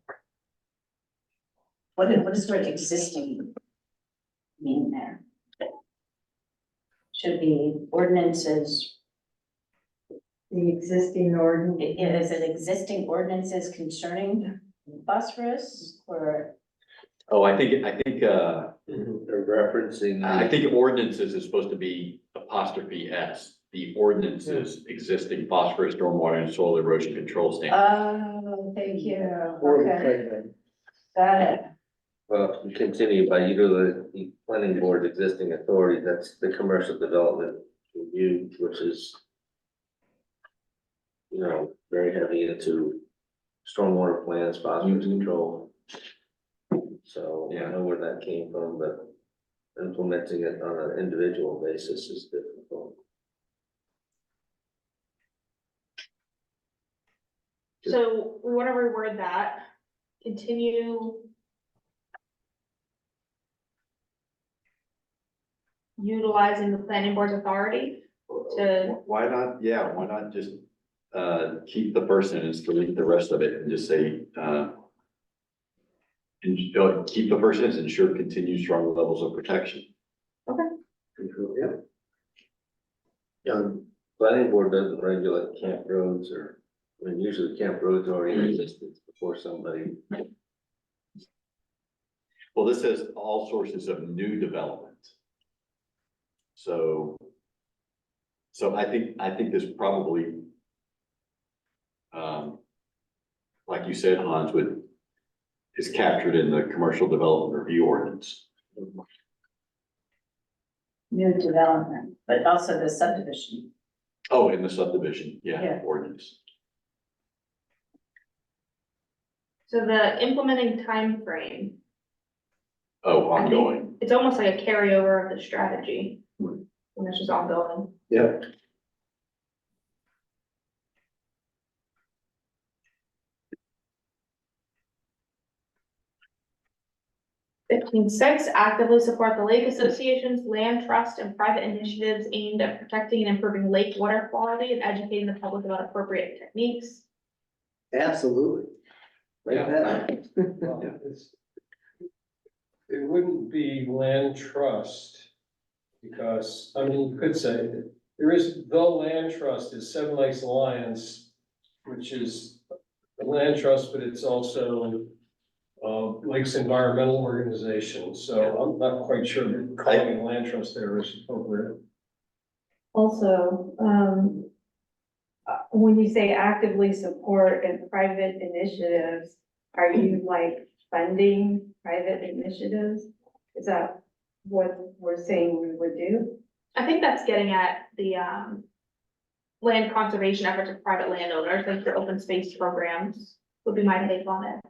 What does the word existing mean there? Should be ordinances, The existing ordinance. is it existing ordinances concerning phosphorus or? Oh, I think, They're referencing. I think ordinances is supposed to be apostrophe S. The ordinances existing phosphorus, stormwater and soil erosion control standards. Oh, thank you, Or the okay, playground. got it. Well, you continue by utilizing the planning board's existing authority, that's the commercial development review, which is, you know, very heavy into stormwater plans, phosphorus control. So I know where that came from, but implementing it on an individual basis is difficult. So we want to reword that, continue utilizing the planning board's authority to, Why not, yeah, why not just, keep the first sentence, delete the rest of it and just say, And keep the first sentence, ensure continued strong levels of protection. Yeah. Planning board doesn't regulate camp roads or, I mean, usually camp roads already in existence before somebody. Well, this says all sources of new development. So I think this probably, like you said, Hans, is captured in the commercial development review ordinance. New development, but also the subdivision. Oh, in the subdivision, Yeah. ordinance. So the implementing time frame. Oh, I think ongoing. It's almost like a carryover of the strategy, and it's just ongoing. Yep. 15.6, actively support the lake associations, land trust, and private initiatives aimed at protecting and improving lake water quality and educating the public about appropriate techniques. Absolutely. Like that. Well, it wouldn't be land trust, because, I mean, you could say, there is, the land trust is Seven Lakes Alliance, which is a land trust, but it's also Lakes Environmental Organization, so I'm not quite sure that calling it land trust there is appropriate. Also, when you say actively support and private initiatives, are you like funding private initiatives? Is that what we're saying we would do? I think that's getting at the, land conservation efforts of private landowners, like the open space programs, would be my take on it.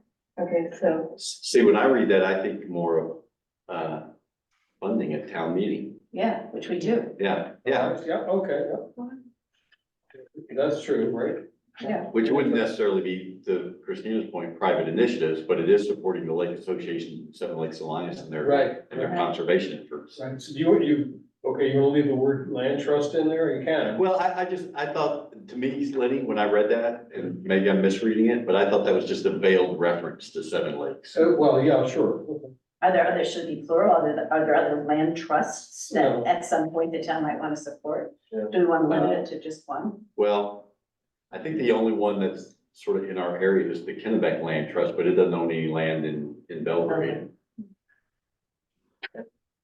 Okay, so, See, when I read that, I think more of, funding at town meeting. Yeah, which we do. Yeah, Yeah, okay, yeah. That's true, right? Yeah. which wouldn't necessarily be, to Christina's point, private initiatives, but it is supporting the Lake Association, Seven Lakes Alliance and their, Right. and their conservation efforts. Right, so do you okay, you wanna leave the word land trust in there, you can. Well, I thought, to me, Lenny, when I read that, and maybe I'm misreading it, but I thought that was just a veiled reference to Seven Lakes. Well, yeah, sure. Are there other, should it be plural, are there other land trusts No. that at some point the town might want to support? Yeah. Do we want to limit it to just one? Well, I think the only one that's sort of in our area is the Kennebec Land Trust, but it doesn't own any land in Belgrade.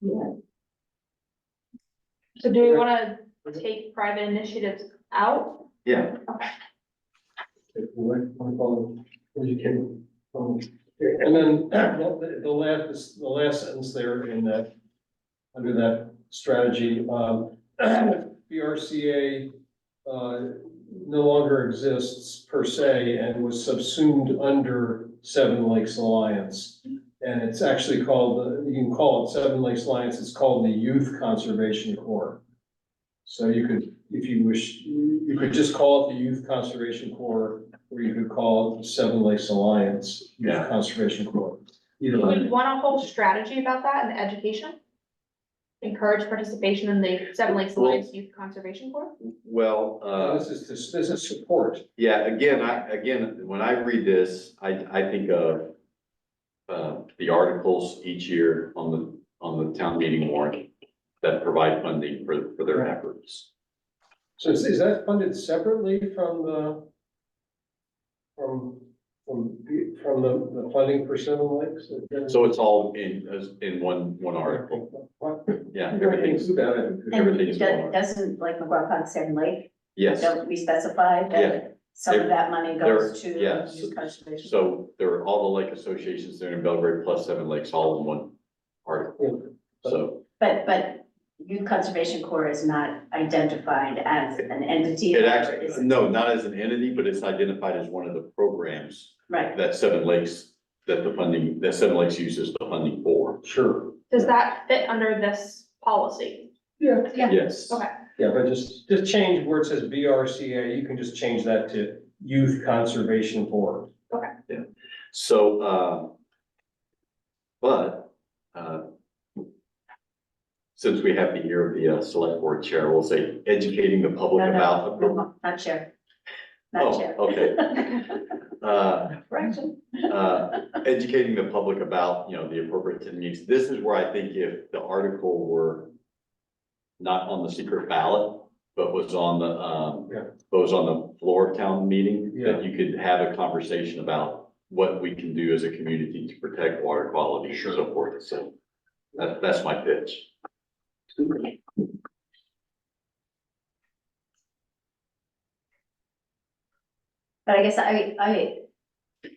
Yeah. So do we wanna take private initiatives out? Yeah, And then the last sentence there in that, under that strategy, BRCA no longer exists per se and was subsumed under Seven Lakes Alliance. And it's actually called, you can call it Seven Lakes Alliance, it's called the Youth Conservation Corps. So you could, if you wish, you could just call it the Youth Conservation Corps, or you could call it the Seven Lakes Alliance Youth Yeah. Conservation Corps. Either Do we way. want a whole strategy about that in the education? Encourage participation in the Seven Lakes Alliance Youth Conservation Corps? well, This is support. yeah, again, when I read this, I think of the articles each year on the town meeting warrant that provide funding for their efforts. So is that funded separately from the, from the funding for Seven Lakes? So it's all in one article. Yeah, everything's, About it. And Everything is going. doesn't like McGraw Pond Seven Lake, yes. don't we specify Yeah. that some of that money goes to yeah, youth conservation? So there are all the lake associations there in Belgrade plus Seven Lakes, all in one article. So But Youth Conservation Corps is not identified as an entity. it or actually, is it- no, not as an entity, but it's identified as one of the programs Right, that Seven Lakes, that Seven Lakes uses the funding for. Sure. Does that fit under this policy? Yeah. Yeah. Yes. Okay. Yeah, but just change where it says BRCA, you can just change that to Youth Conservation Board. So, since we have the ear of the select board chair, we'll say educating the public no, about. no, not chair. not Oh, chair. okay. Correction. Educating the public about, you know, the appropriate techniques. This is where I think if the article were not on the secret ballot, but was on Yeah. the floor of town meeting, Yeah. that you could have a conversation about what we can do as a community to protect water quality and so forth. So that's my pitch. But I guess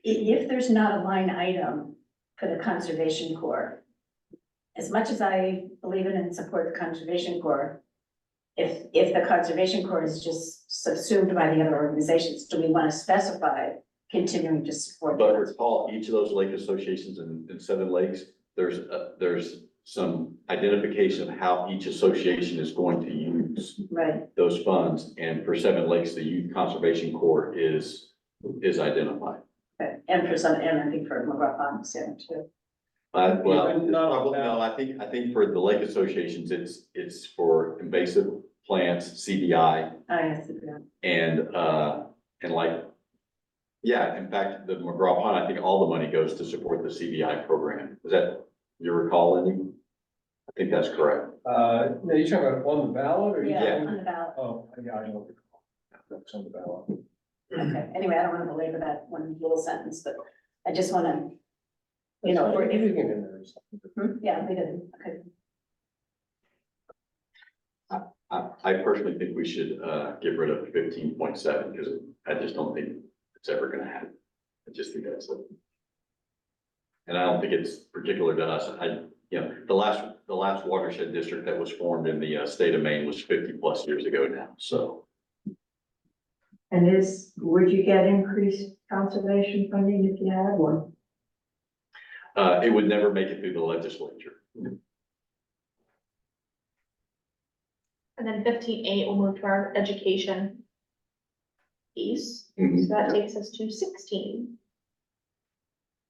if there's not a line item for the Conservation Corps, as much as I believe in and support the Conservation Corps, if the Conservation Corps is just subsumed by the other organizations, do we want to specify continuing to support? But recall, each of those lake associations in Seven Lakes, there's some identification of how each association is going to use Right, those funds. And for Seven Lakes, the Youth Conservation Corps is identified. okay. And for some, and I think for McGraw Pond, Sam, too. Well, Even not on probably, no, I think for the lake associations, it's for invasive plants, CBI, Yes, and like, yeah, in fact, the McGraw Pond, I think all the money goes to support the CBI program. Is that your recall, Andy? I think that's correct. No, you talking about on the ballot or? you yeah, talking- on the ballot. Oh, yeah, I don't recall. That's on the ballot. Okay, anyway, I don't want to belabor that one little sentence, but I just want to, you know, We're if, leaving it in there. yeah, we did, okay. I personally think we should, get rid of 15.7 because I just don't think it's ever gonna happen. I just think that's it. And I don't think it's particular to us. You know, the last watershed district that was formed in the state of Maine was 50+ years ago now, so. And would you get increased conservation funding if you had one? It would never make it through the legislature. And then 15.8 will move to our education piece. Mhm. So that takes us to 16.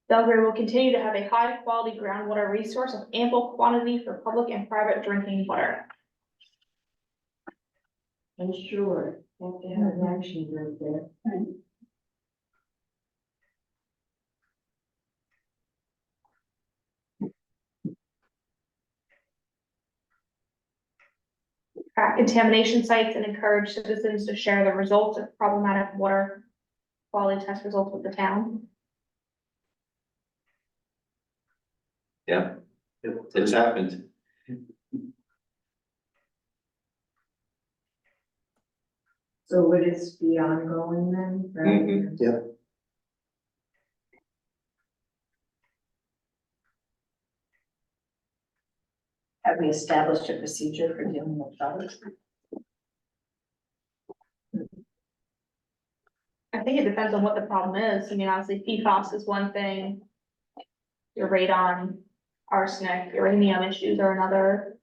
Belgrade will continue to have a high quality groundwater resource of ample quantity for public and private drinking water. And sure, have to have an action group there. Track contamination sites and encourage citizens to share the results of problematic water quality test results with the town. Yeah, it's happened. So would it be ongoing then? rather than- Yep. Have we established a procedure for dealing with those? I think it depends on what the problem is. I mean, obviously PFAS is one thing. Your radon, arsenic, uranium issues are another.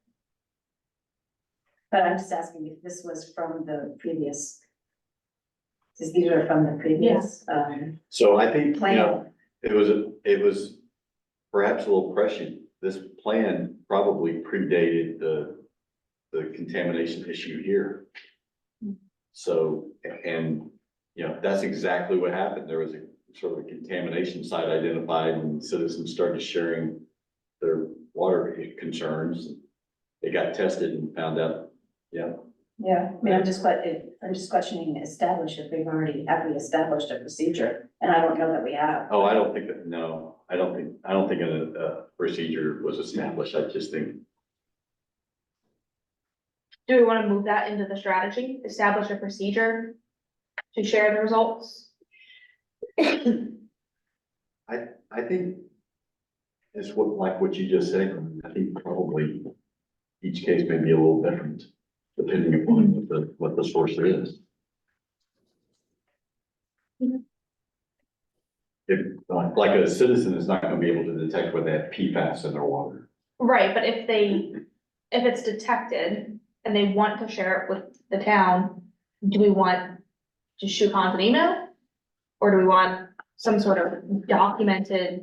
But I'm just asking if this was from the previous. Because these are from the previous, So I think, you know, plan. it was perhaps a little prescient. This plan probably predated the contamination issue here. So, and, you know, that's exactly what happened. There was a sort of a contamination site identified and citizens started sharing their water concerns. They got tested and found out, yeah. Yeah, I mean, I'm just questioning establish if have we established a procedure, and I don't know that we have. Oh, I don't think that, no, I don't think a procedure was established. I just think, Do we want to move that into the strategy, establish a procedure to share the results? I think it's what you just said. I think probably each case may be a little different depending upon what the source is. If, like a citizen is not gonna be able to detect whether they have PFAS in their water. Right, but if it's detected and they want to share it with the town, do we want to shoot Hans an email? Or do we want some sort of documented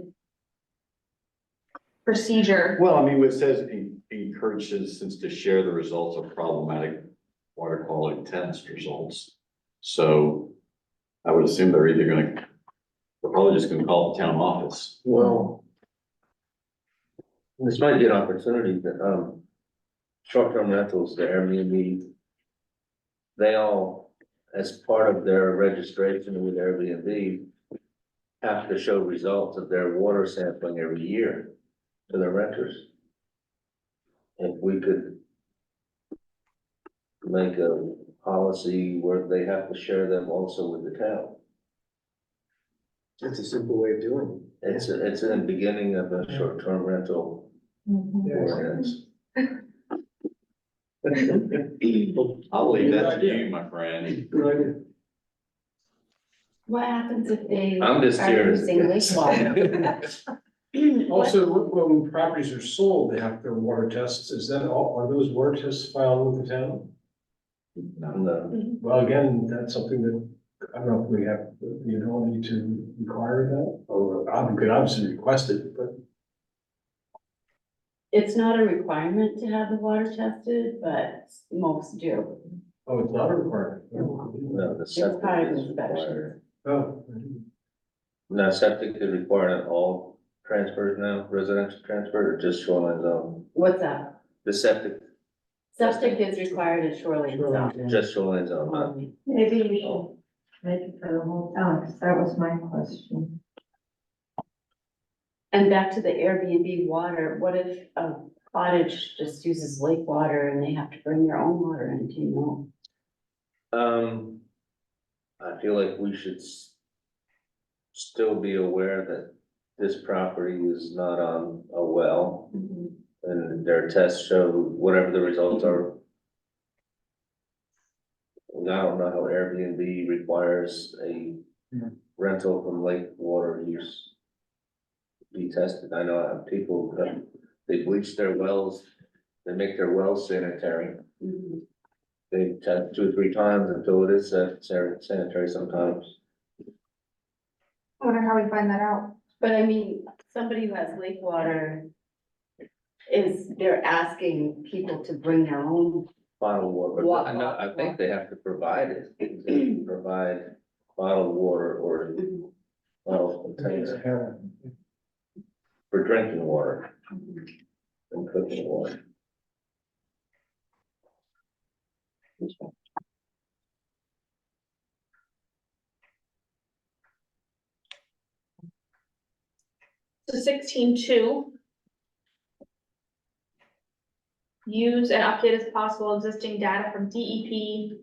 procedure? Well, I mean, it says encourage citizens to share the results of problematic water quality test results. So I would assume they're either they're probably just gonna call the town office. Well, This might be an opportunity that, short-term rentals, the Airbnb, they all, as part of their registration with Airbnb, have to show results of their water sampling every year to their renters. If we could make a policy where they have to share them also with the town. It's a simple way of doing it. It's in the beginning of a short-term rental ordinance. I'll leave that to you, my friend. good idea. What happens if they I'm just are here. using wastewater? Also, when properties are sold, they have their water tests. Is that all, are those water tests filed with the town? No, Well, again, that's something that, I don't know if we have the ability to require that, or I could obviously request it, but. It's not a requirement to have the water tested, but most do. Oh, it's not a requirement. no, the It's septic part of is the inspection. required. Oh. Now, septic is required on all transfers now, residential transfer, or just shoreline zone? What's that? The septic, Septic is required at shoreline zone. just shoreline zone, huh? only. Maybe we should make it for the whole town, 'cause that was my question. And back to the Airbnb water, what if a cottage just uses lake water and they have to bring their own water in, do you know? I feel like we should still be aware that this property is not on a well, and their tests show whatever the results are. I don't know how Airbnb requires a rental from lake water use be tested. I know people, they bleach their wells, they make their wells sanitary. Mhm. They test 2 or 3 times until it is sanitary sometimes. I wonder how we find that out. But I mean, somebody who has lake water they're asking people to bring their own. Bottled water, Wa- but I think they have to provide it, they provide bottled water or bottled container for drinking water and cooking water. So 16.2. Use and update as possible existing data from DEP.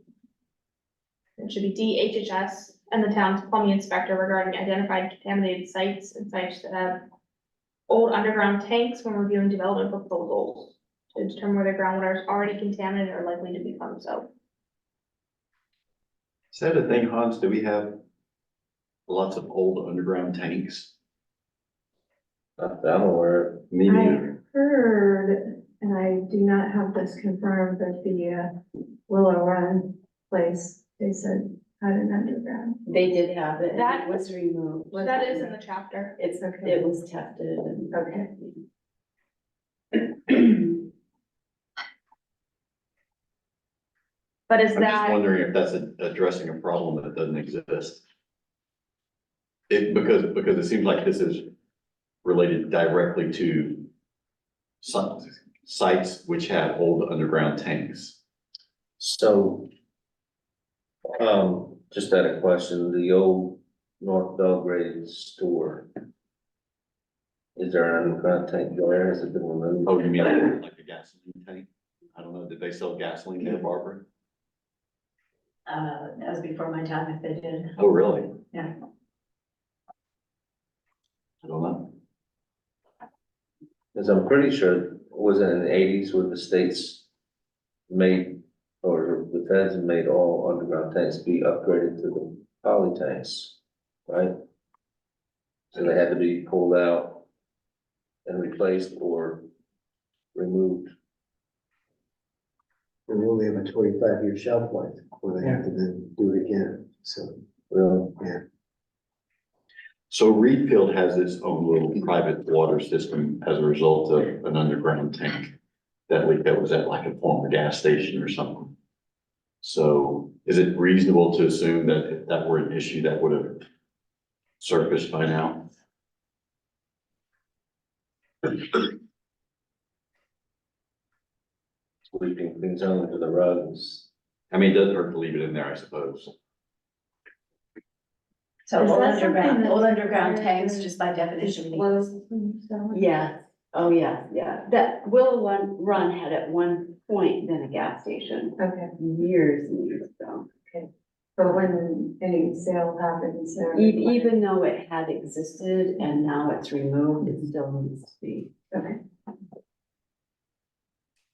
It should be DHHS and the town's plumbing inspector regarding identified contaminated sites and sites that have old underground tanks when reviewing development proposals to determine whether groundwater is already contaminated or likely to become so. Is that a thing, Hans? Do we have lots of old underground tanks? Not that I'm aware of. Me neither. I heard, and I do not have this confirmed, but the Willow Run place, they said had an underground. They did have it, and That- it was removed. That is in the chapter. It was tested and. Okay. But is I'm just that, wondering if that's addressing a problem that doesn't exist. Because it seems like this is related directly to some sites which have old underground tanks. So, just had a question, the old North Belgrade store. Is there an underground tank there? Has it been removed? Oh, you mean like a gasoline tank? I don't know, did they sell gasoline there, Barbara? That was before my time if they did. Oh, really? Yeah. I don't know. Cause I'm pretty sure, was it in the 80s where the states made, or the feds made all underground tanks be upgraded to the poly tanks, right? So they had to be pulled out and replaced or removed. And we only have a 25-year shelf life before they have to then do it again, so, Really? yeah. So Reedfield has its own little private water system as a result of an underground tank that was at like a former gas station or something. So is it reasonable to assume that if that were an issue, that would have surfaced by now? Sweeping things under the rugs. I mean, it doesn't hurt to leave it in there, I suppose. So Is old that something underground, that's old underground required tanks, to just by definition, mean- disclose? Yeah, oh, yeah, yeah. That Willow Run had at one point been a gas station, Okay, years and years ago. but when any sale happens there. Even though it had existed and now it's removed, it still needs to be. Okay.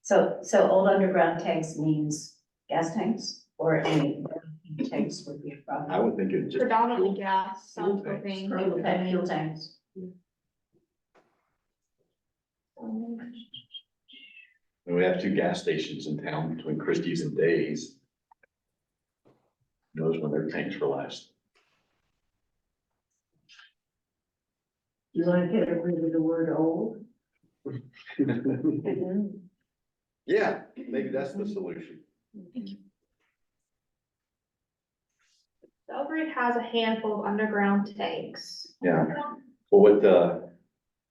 So old underground tanks means gas tanks or any tanks would be a I problem. would think it just. Predominantly gas, some Fuel tanks. propane. Fuel tanks. And we have two gas stations in town between Christie's and Days. Knows when their tanks were last. You want to get rid of the word old? Yeah, maybe that's the solution. Belgrade has a handful of underground tanks. Yeah. Well,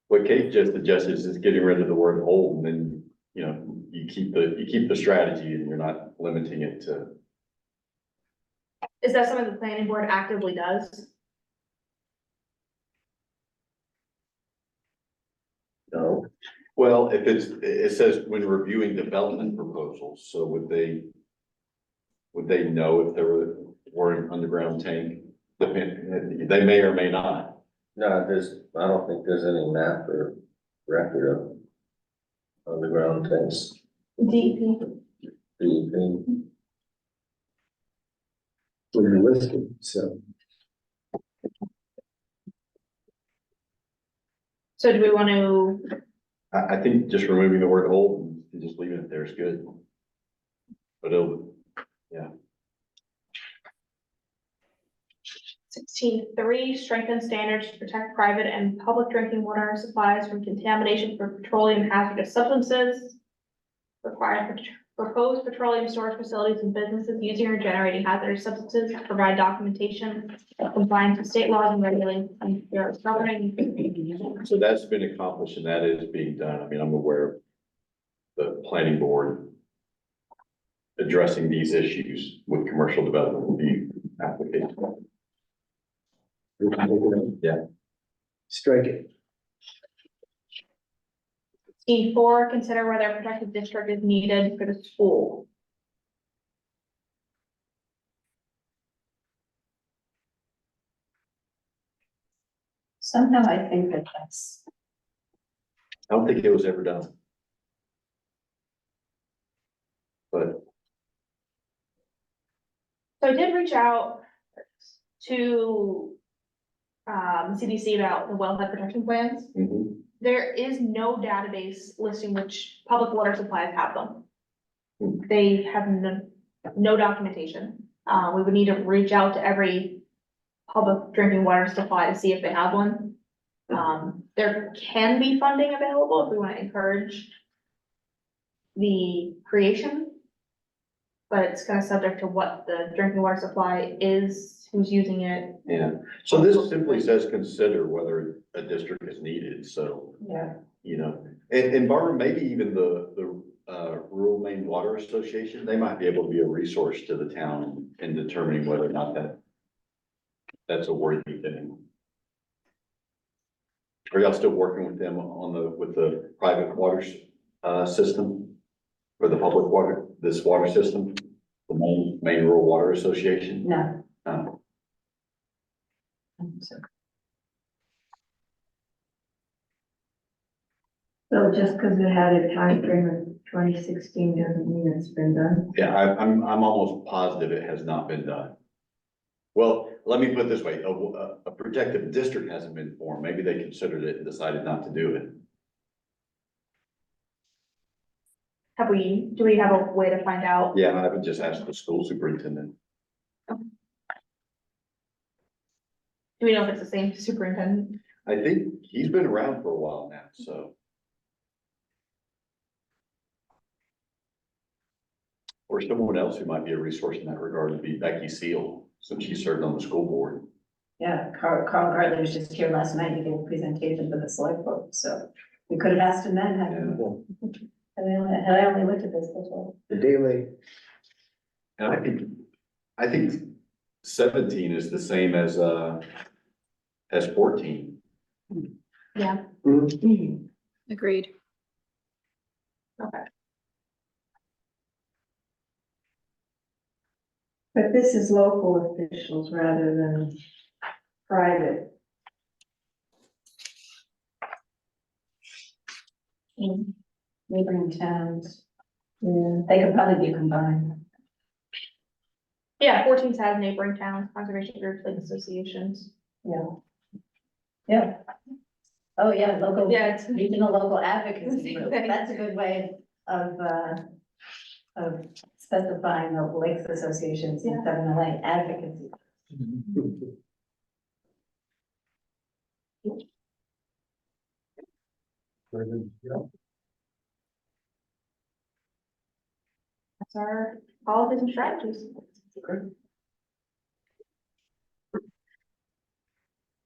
what Kate just suggested is getting rid of the word old, and then, you know, you keep the strategy and you're not limiting it to. Is that something the planning board actively does? No. Well, if it says when reviewing development proposals, so would they know if there were an underground tank? They may or may not. No, I don't think there's any map or record of underground tanks. DEP. DEP. When you're listed, so. So do we want to, I think just removing the word old and just leaving it there is good. But it'll, 16.3, strengthen standards to protect private and public drinking water supplies from contamination from petroleum hazardous substances. Require proposed petroleum storage facilities and businesses using or generating hazardous substances to provide documentation of compliance with state laws and regulations and governing. so that's been accomplished and that is being done. I mean, I'm aware of the planning board addressing these issues with commercial development review applications. Yeah. Strike it. 16.4, consider whether a protected district is needed for the school. Somehow I think that that's, I don't think it was ever done. But So I did reach out to CDC about the wellhead protection plans. mhm. There is no database listing which public water supplies have them. Hmm. They have no documentation. We would need to reach out to every public drinking water supply to see if they have one. There can be funding available if we want to encourage the creation. But it's kind of subject to what the drinking water supply is, who's using it. Yeah, so this simply says consider whether a district is needed, so, Yeah. you know, and Barbara, maybe even the Rural Maine Water Association, they might be able to be a resource to the town in determining whether or not that's a worthy thing. Are y'all still working with them with the private water, system? Or the public water, this water system, the Maine Rural Water Association? no. So just because it had a time frame of 2016 doesn't mean it's been done? Yeah, I'm almost positive it has not been done. Well, let me put it this way, a protective district hasn't been formed, maybe they considered it and decided not to do it. Do we have a way to find out? Yeah, I would just ask the school superintendent. Do we know if it's the same superintendent? I think he's been around for a while now, so. Or Or someone else who might be a resource in that regard would be Becky Seal, since she served on the school board. Yeah, Carl Gardner was just here last night, he gave a presentation for the select board, so we could have asked him then, had I only looked at this before. The daily, And I think 17 is the same as 14. Yeah. Agreed. Okay. But this is local officials rather than private. Neighboring towns, yeah, they could probably be combined. Yeah, 14 has neighboring towns, conservation groups, like associations. Yeah. Yeah. Oh, yeah, local. Yeah, it's- Regional local advocacy group, Exactly. that's a good way of specifying the lakes associations in Southern LA advocacy. That's our policies and strategies.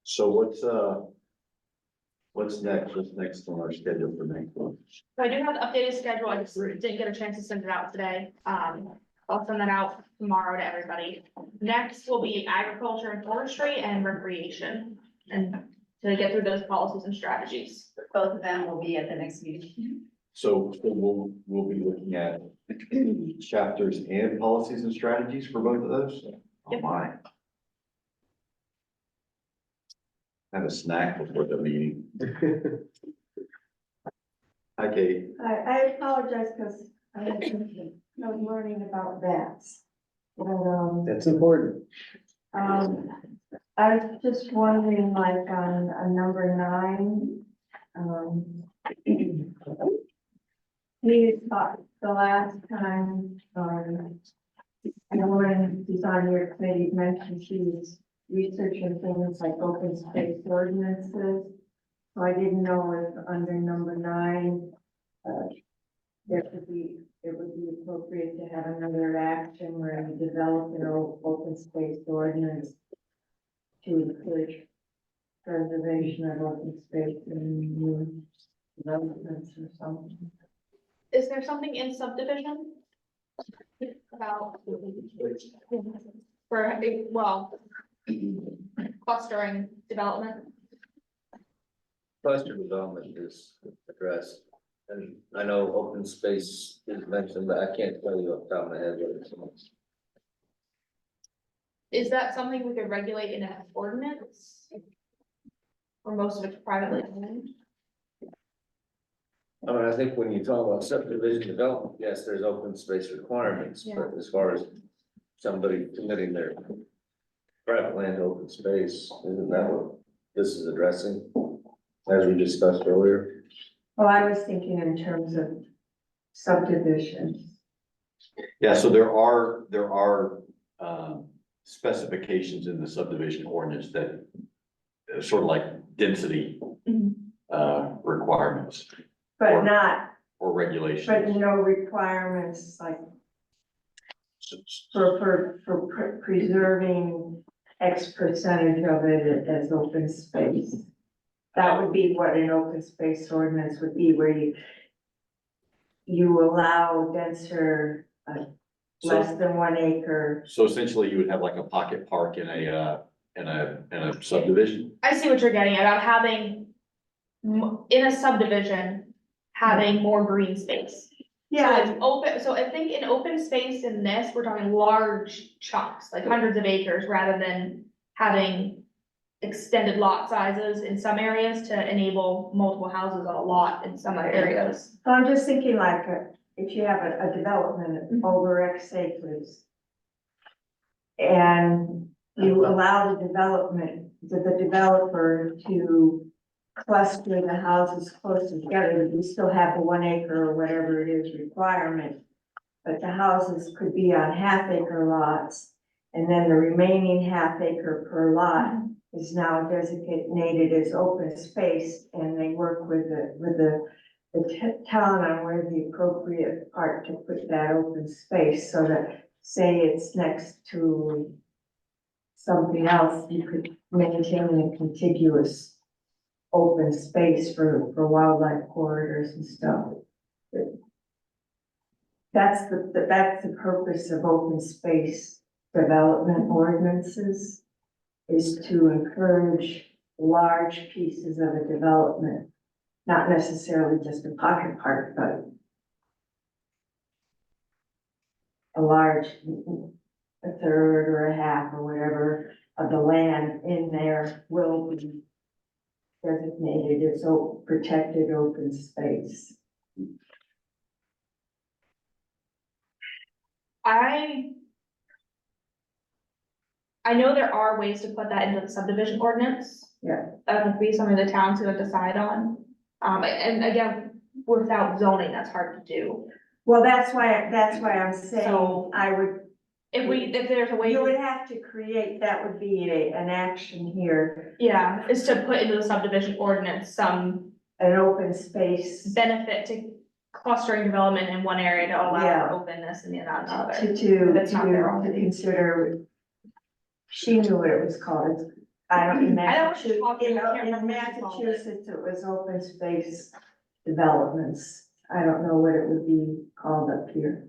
So what's next? What's next on our schedule for next month? So I do have the updated schedule, I just didn't get a chance to send it out today. I'll send that out tomorrow to everybody. Next will be agriculture and forestry and recreation. And to get through those policies and strategies. Both of them will be at the next meeting. So we'll be looking at chapters and policies and strategies for both of those? Oh, Yep. my. Have a snack before the meeting. Hi, Kate. I apologize because I was learning about bats. And, that's important. I was just wondering, like, on a number 9, we talked the last time, Lauren, who's on your committee, mentioned she was researching things like open space ordinances. So I didn't know if under number 9, it would be appropriate to have another action where you develop an open space ordinance to encourage preservation of open space in new developments or something. Is there something in subdivision? About. For, well. Clustering development. Cluster development is addressed, and I know open space is mentioned, but I can't tell you off the top of my head what it's. Is that something we could regulate in an ordinance? Or most of it's privately owned? I mean, I think when you talk about subdivision development, yes, there's open space requirements, but as far as somebody committing their private land to open space, isn't that what this is addressing? As we discussed earlier. Well, I was thinking in terms of subdivisions. Yeah, so there are specifications in the subdivision ordinance that sort of like density requirements But not, or but regulations. no requirements like for preserving X percentage of it as open space. That would be what an open space ordinance would be, where you allow denser, less than 1 acre. So essentially you would have like a pocket park in a subdivision. I see what you're getting at, about having, in a subdivision, having more green space. So it's open, so I think in open space in this, we're talking large chunks, like hundreds of acres, rather than having extended lot sizes in some areas to enable multiple houses on a lot in some other areas. So I'm just thinking like, if you have a development over X acres, and you allow the developer to cluster the houses closer together, you still have the 1 acre or whatever it is requirement. But the houses could be on half-acre lots, and then the remaining half acre per lot is now designated as open space, and they work with the town on where the appropriate part to put that open space, so that, say it's next to something else, you could maintain a contiguous open space for wildlife corridors and stuff. That's the purpose of open space development ordinances, is to encourage large pieces of a development, not necessarily just a pocket park, but a large, a third or a half or whatever of the land in there will be designated as protected open space. I know there are ways to put that into the subdivision ordinance. Yeah. That would be something the towns would decide on. And again, without zoning, that's hard to do. Well, that's why I'm saying So- I would, If there's a way, you would have to create, that would be an action here, yeah, is to put into the subdivision ordinance some an open space benefit to clustering development in one area to allow Yeah. for openness in the other. to That's not there already. consider. She knew what it was called. I don't, in I know what you're Massachusetts, talking about. I can't remember what you called it. Massachusetts, it was open space developments. I don't know what it would be called up here.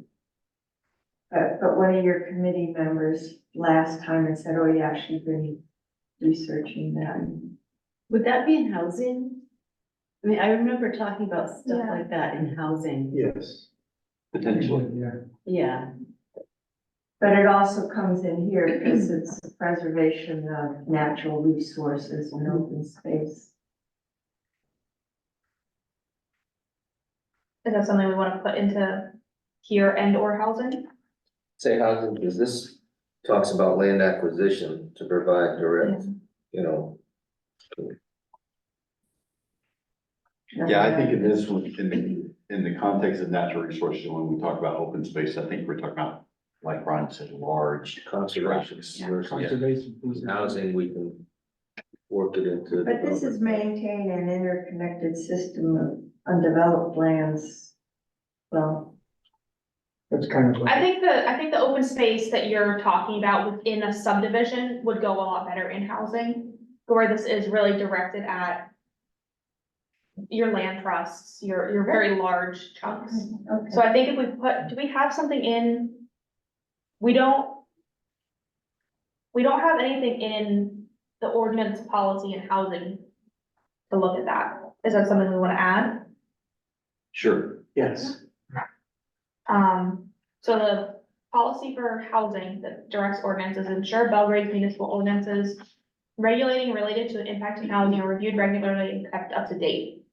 But one of your committee members last time had said, oh yeah, she's been researching that. Would that be in housing? I mean, I remember talking about stuff Yeah. like that in housing. Yes. Potentially. Yeah. But it also comes in here because it's preservation of natural resources and open space. Is that something we wanna put into here and or housing? Say housing, because this talks about land acquisition to provide direct, you know. Yeah, I think in this one, in the context of natural resources, when we talk about open space, I think we're talking about, like Brian said, large Conservation tracts. versus Conservation. housing, we can work it into. But this is development. maintain an interconnected system of undeveloped lands. Well, That's kind of I like, think the open space that you're talking about within a subdivision would go a lot better in housing. Where this is really directed at your land trusts, your very large chunks. okay. So I think if we put, do we have something in? We don't have anything in the ordinance policy and housing to look at that. Is that something we wanna add? Sure. Yes. So the policy for housing that directs ordinances ensure Belgrade's municipal ordinances regulating related to impacting housing are reviewed regularly and kept up to date.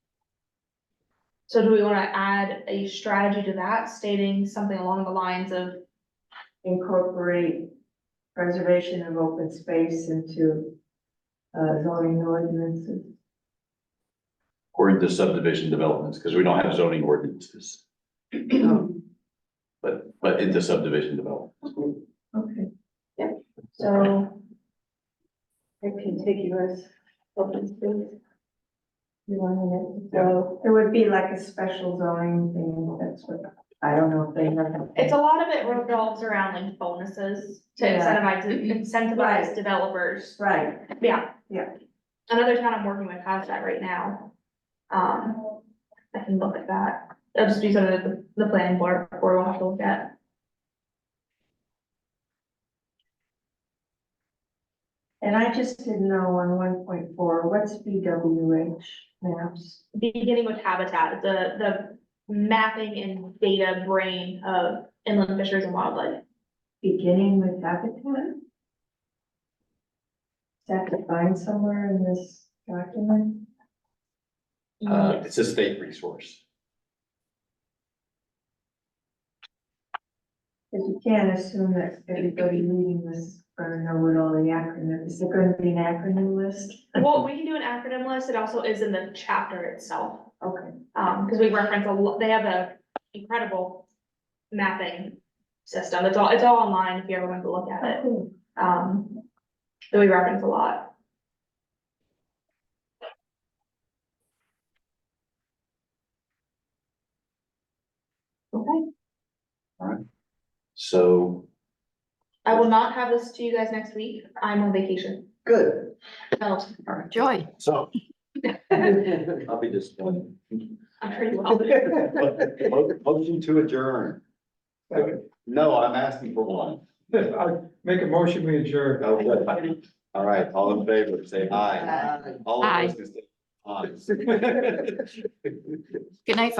So do we wanna add a strategy to that stating something along the lines of, Incorporate preservation of open space into zoning ordinances. According to subdivision developments, because we don't have zoning ordinances, but into subdivision development. Okay. so, A contiguous open space. You wanted it, so it would be like a special zoning thing, that's what, I don't know if they have. it's a lot of it revolves around like bonuses to Yeah. incentivize Right. developers. Right, Yeah. Yeah. Another town I'm working with has that right now. I can look at that. It'll just be something that the planning board will have to look at. and I just didn't know on 1.4, what's BWH maps? Beginning with habitat, the mapping and data brain of inland fisheries and wildlife. Beginning with habitat? Is that defined somewhere in this document? Yes. It's a state resource. Because you can't assume that everybody reading this is gonna know what all the acronyms, is it gonna be an acronym list? Well, we can do an acronym list. It also is in the chapter itself. Okay. Because we reference a lot, they have a incredible mapping system. It's all online if you ever want to look at it. That we reference a lot. Okay. So, I will not have this to you guys next week. I'm on vacation. Good. So, Joy. so I'll be disappointed. I'm sure you will. Motion to adjourn. No, I'm asking for one. I make a motion, we adjourn. Okay. All right, all in favor, say aye. All Aye. opposed, say aye. Good night, folks.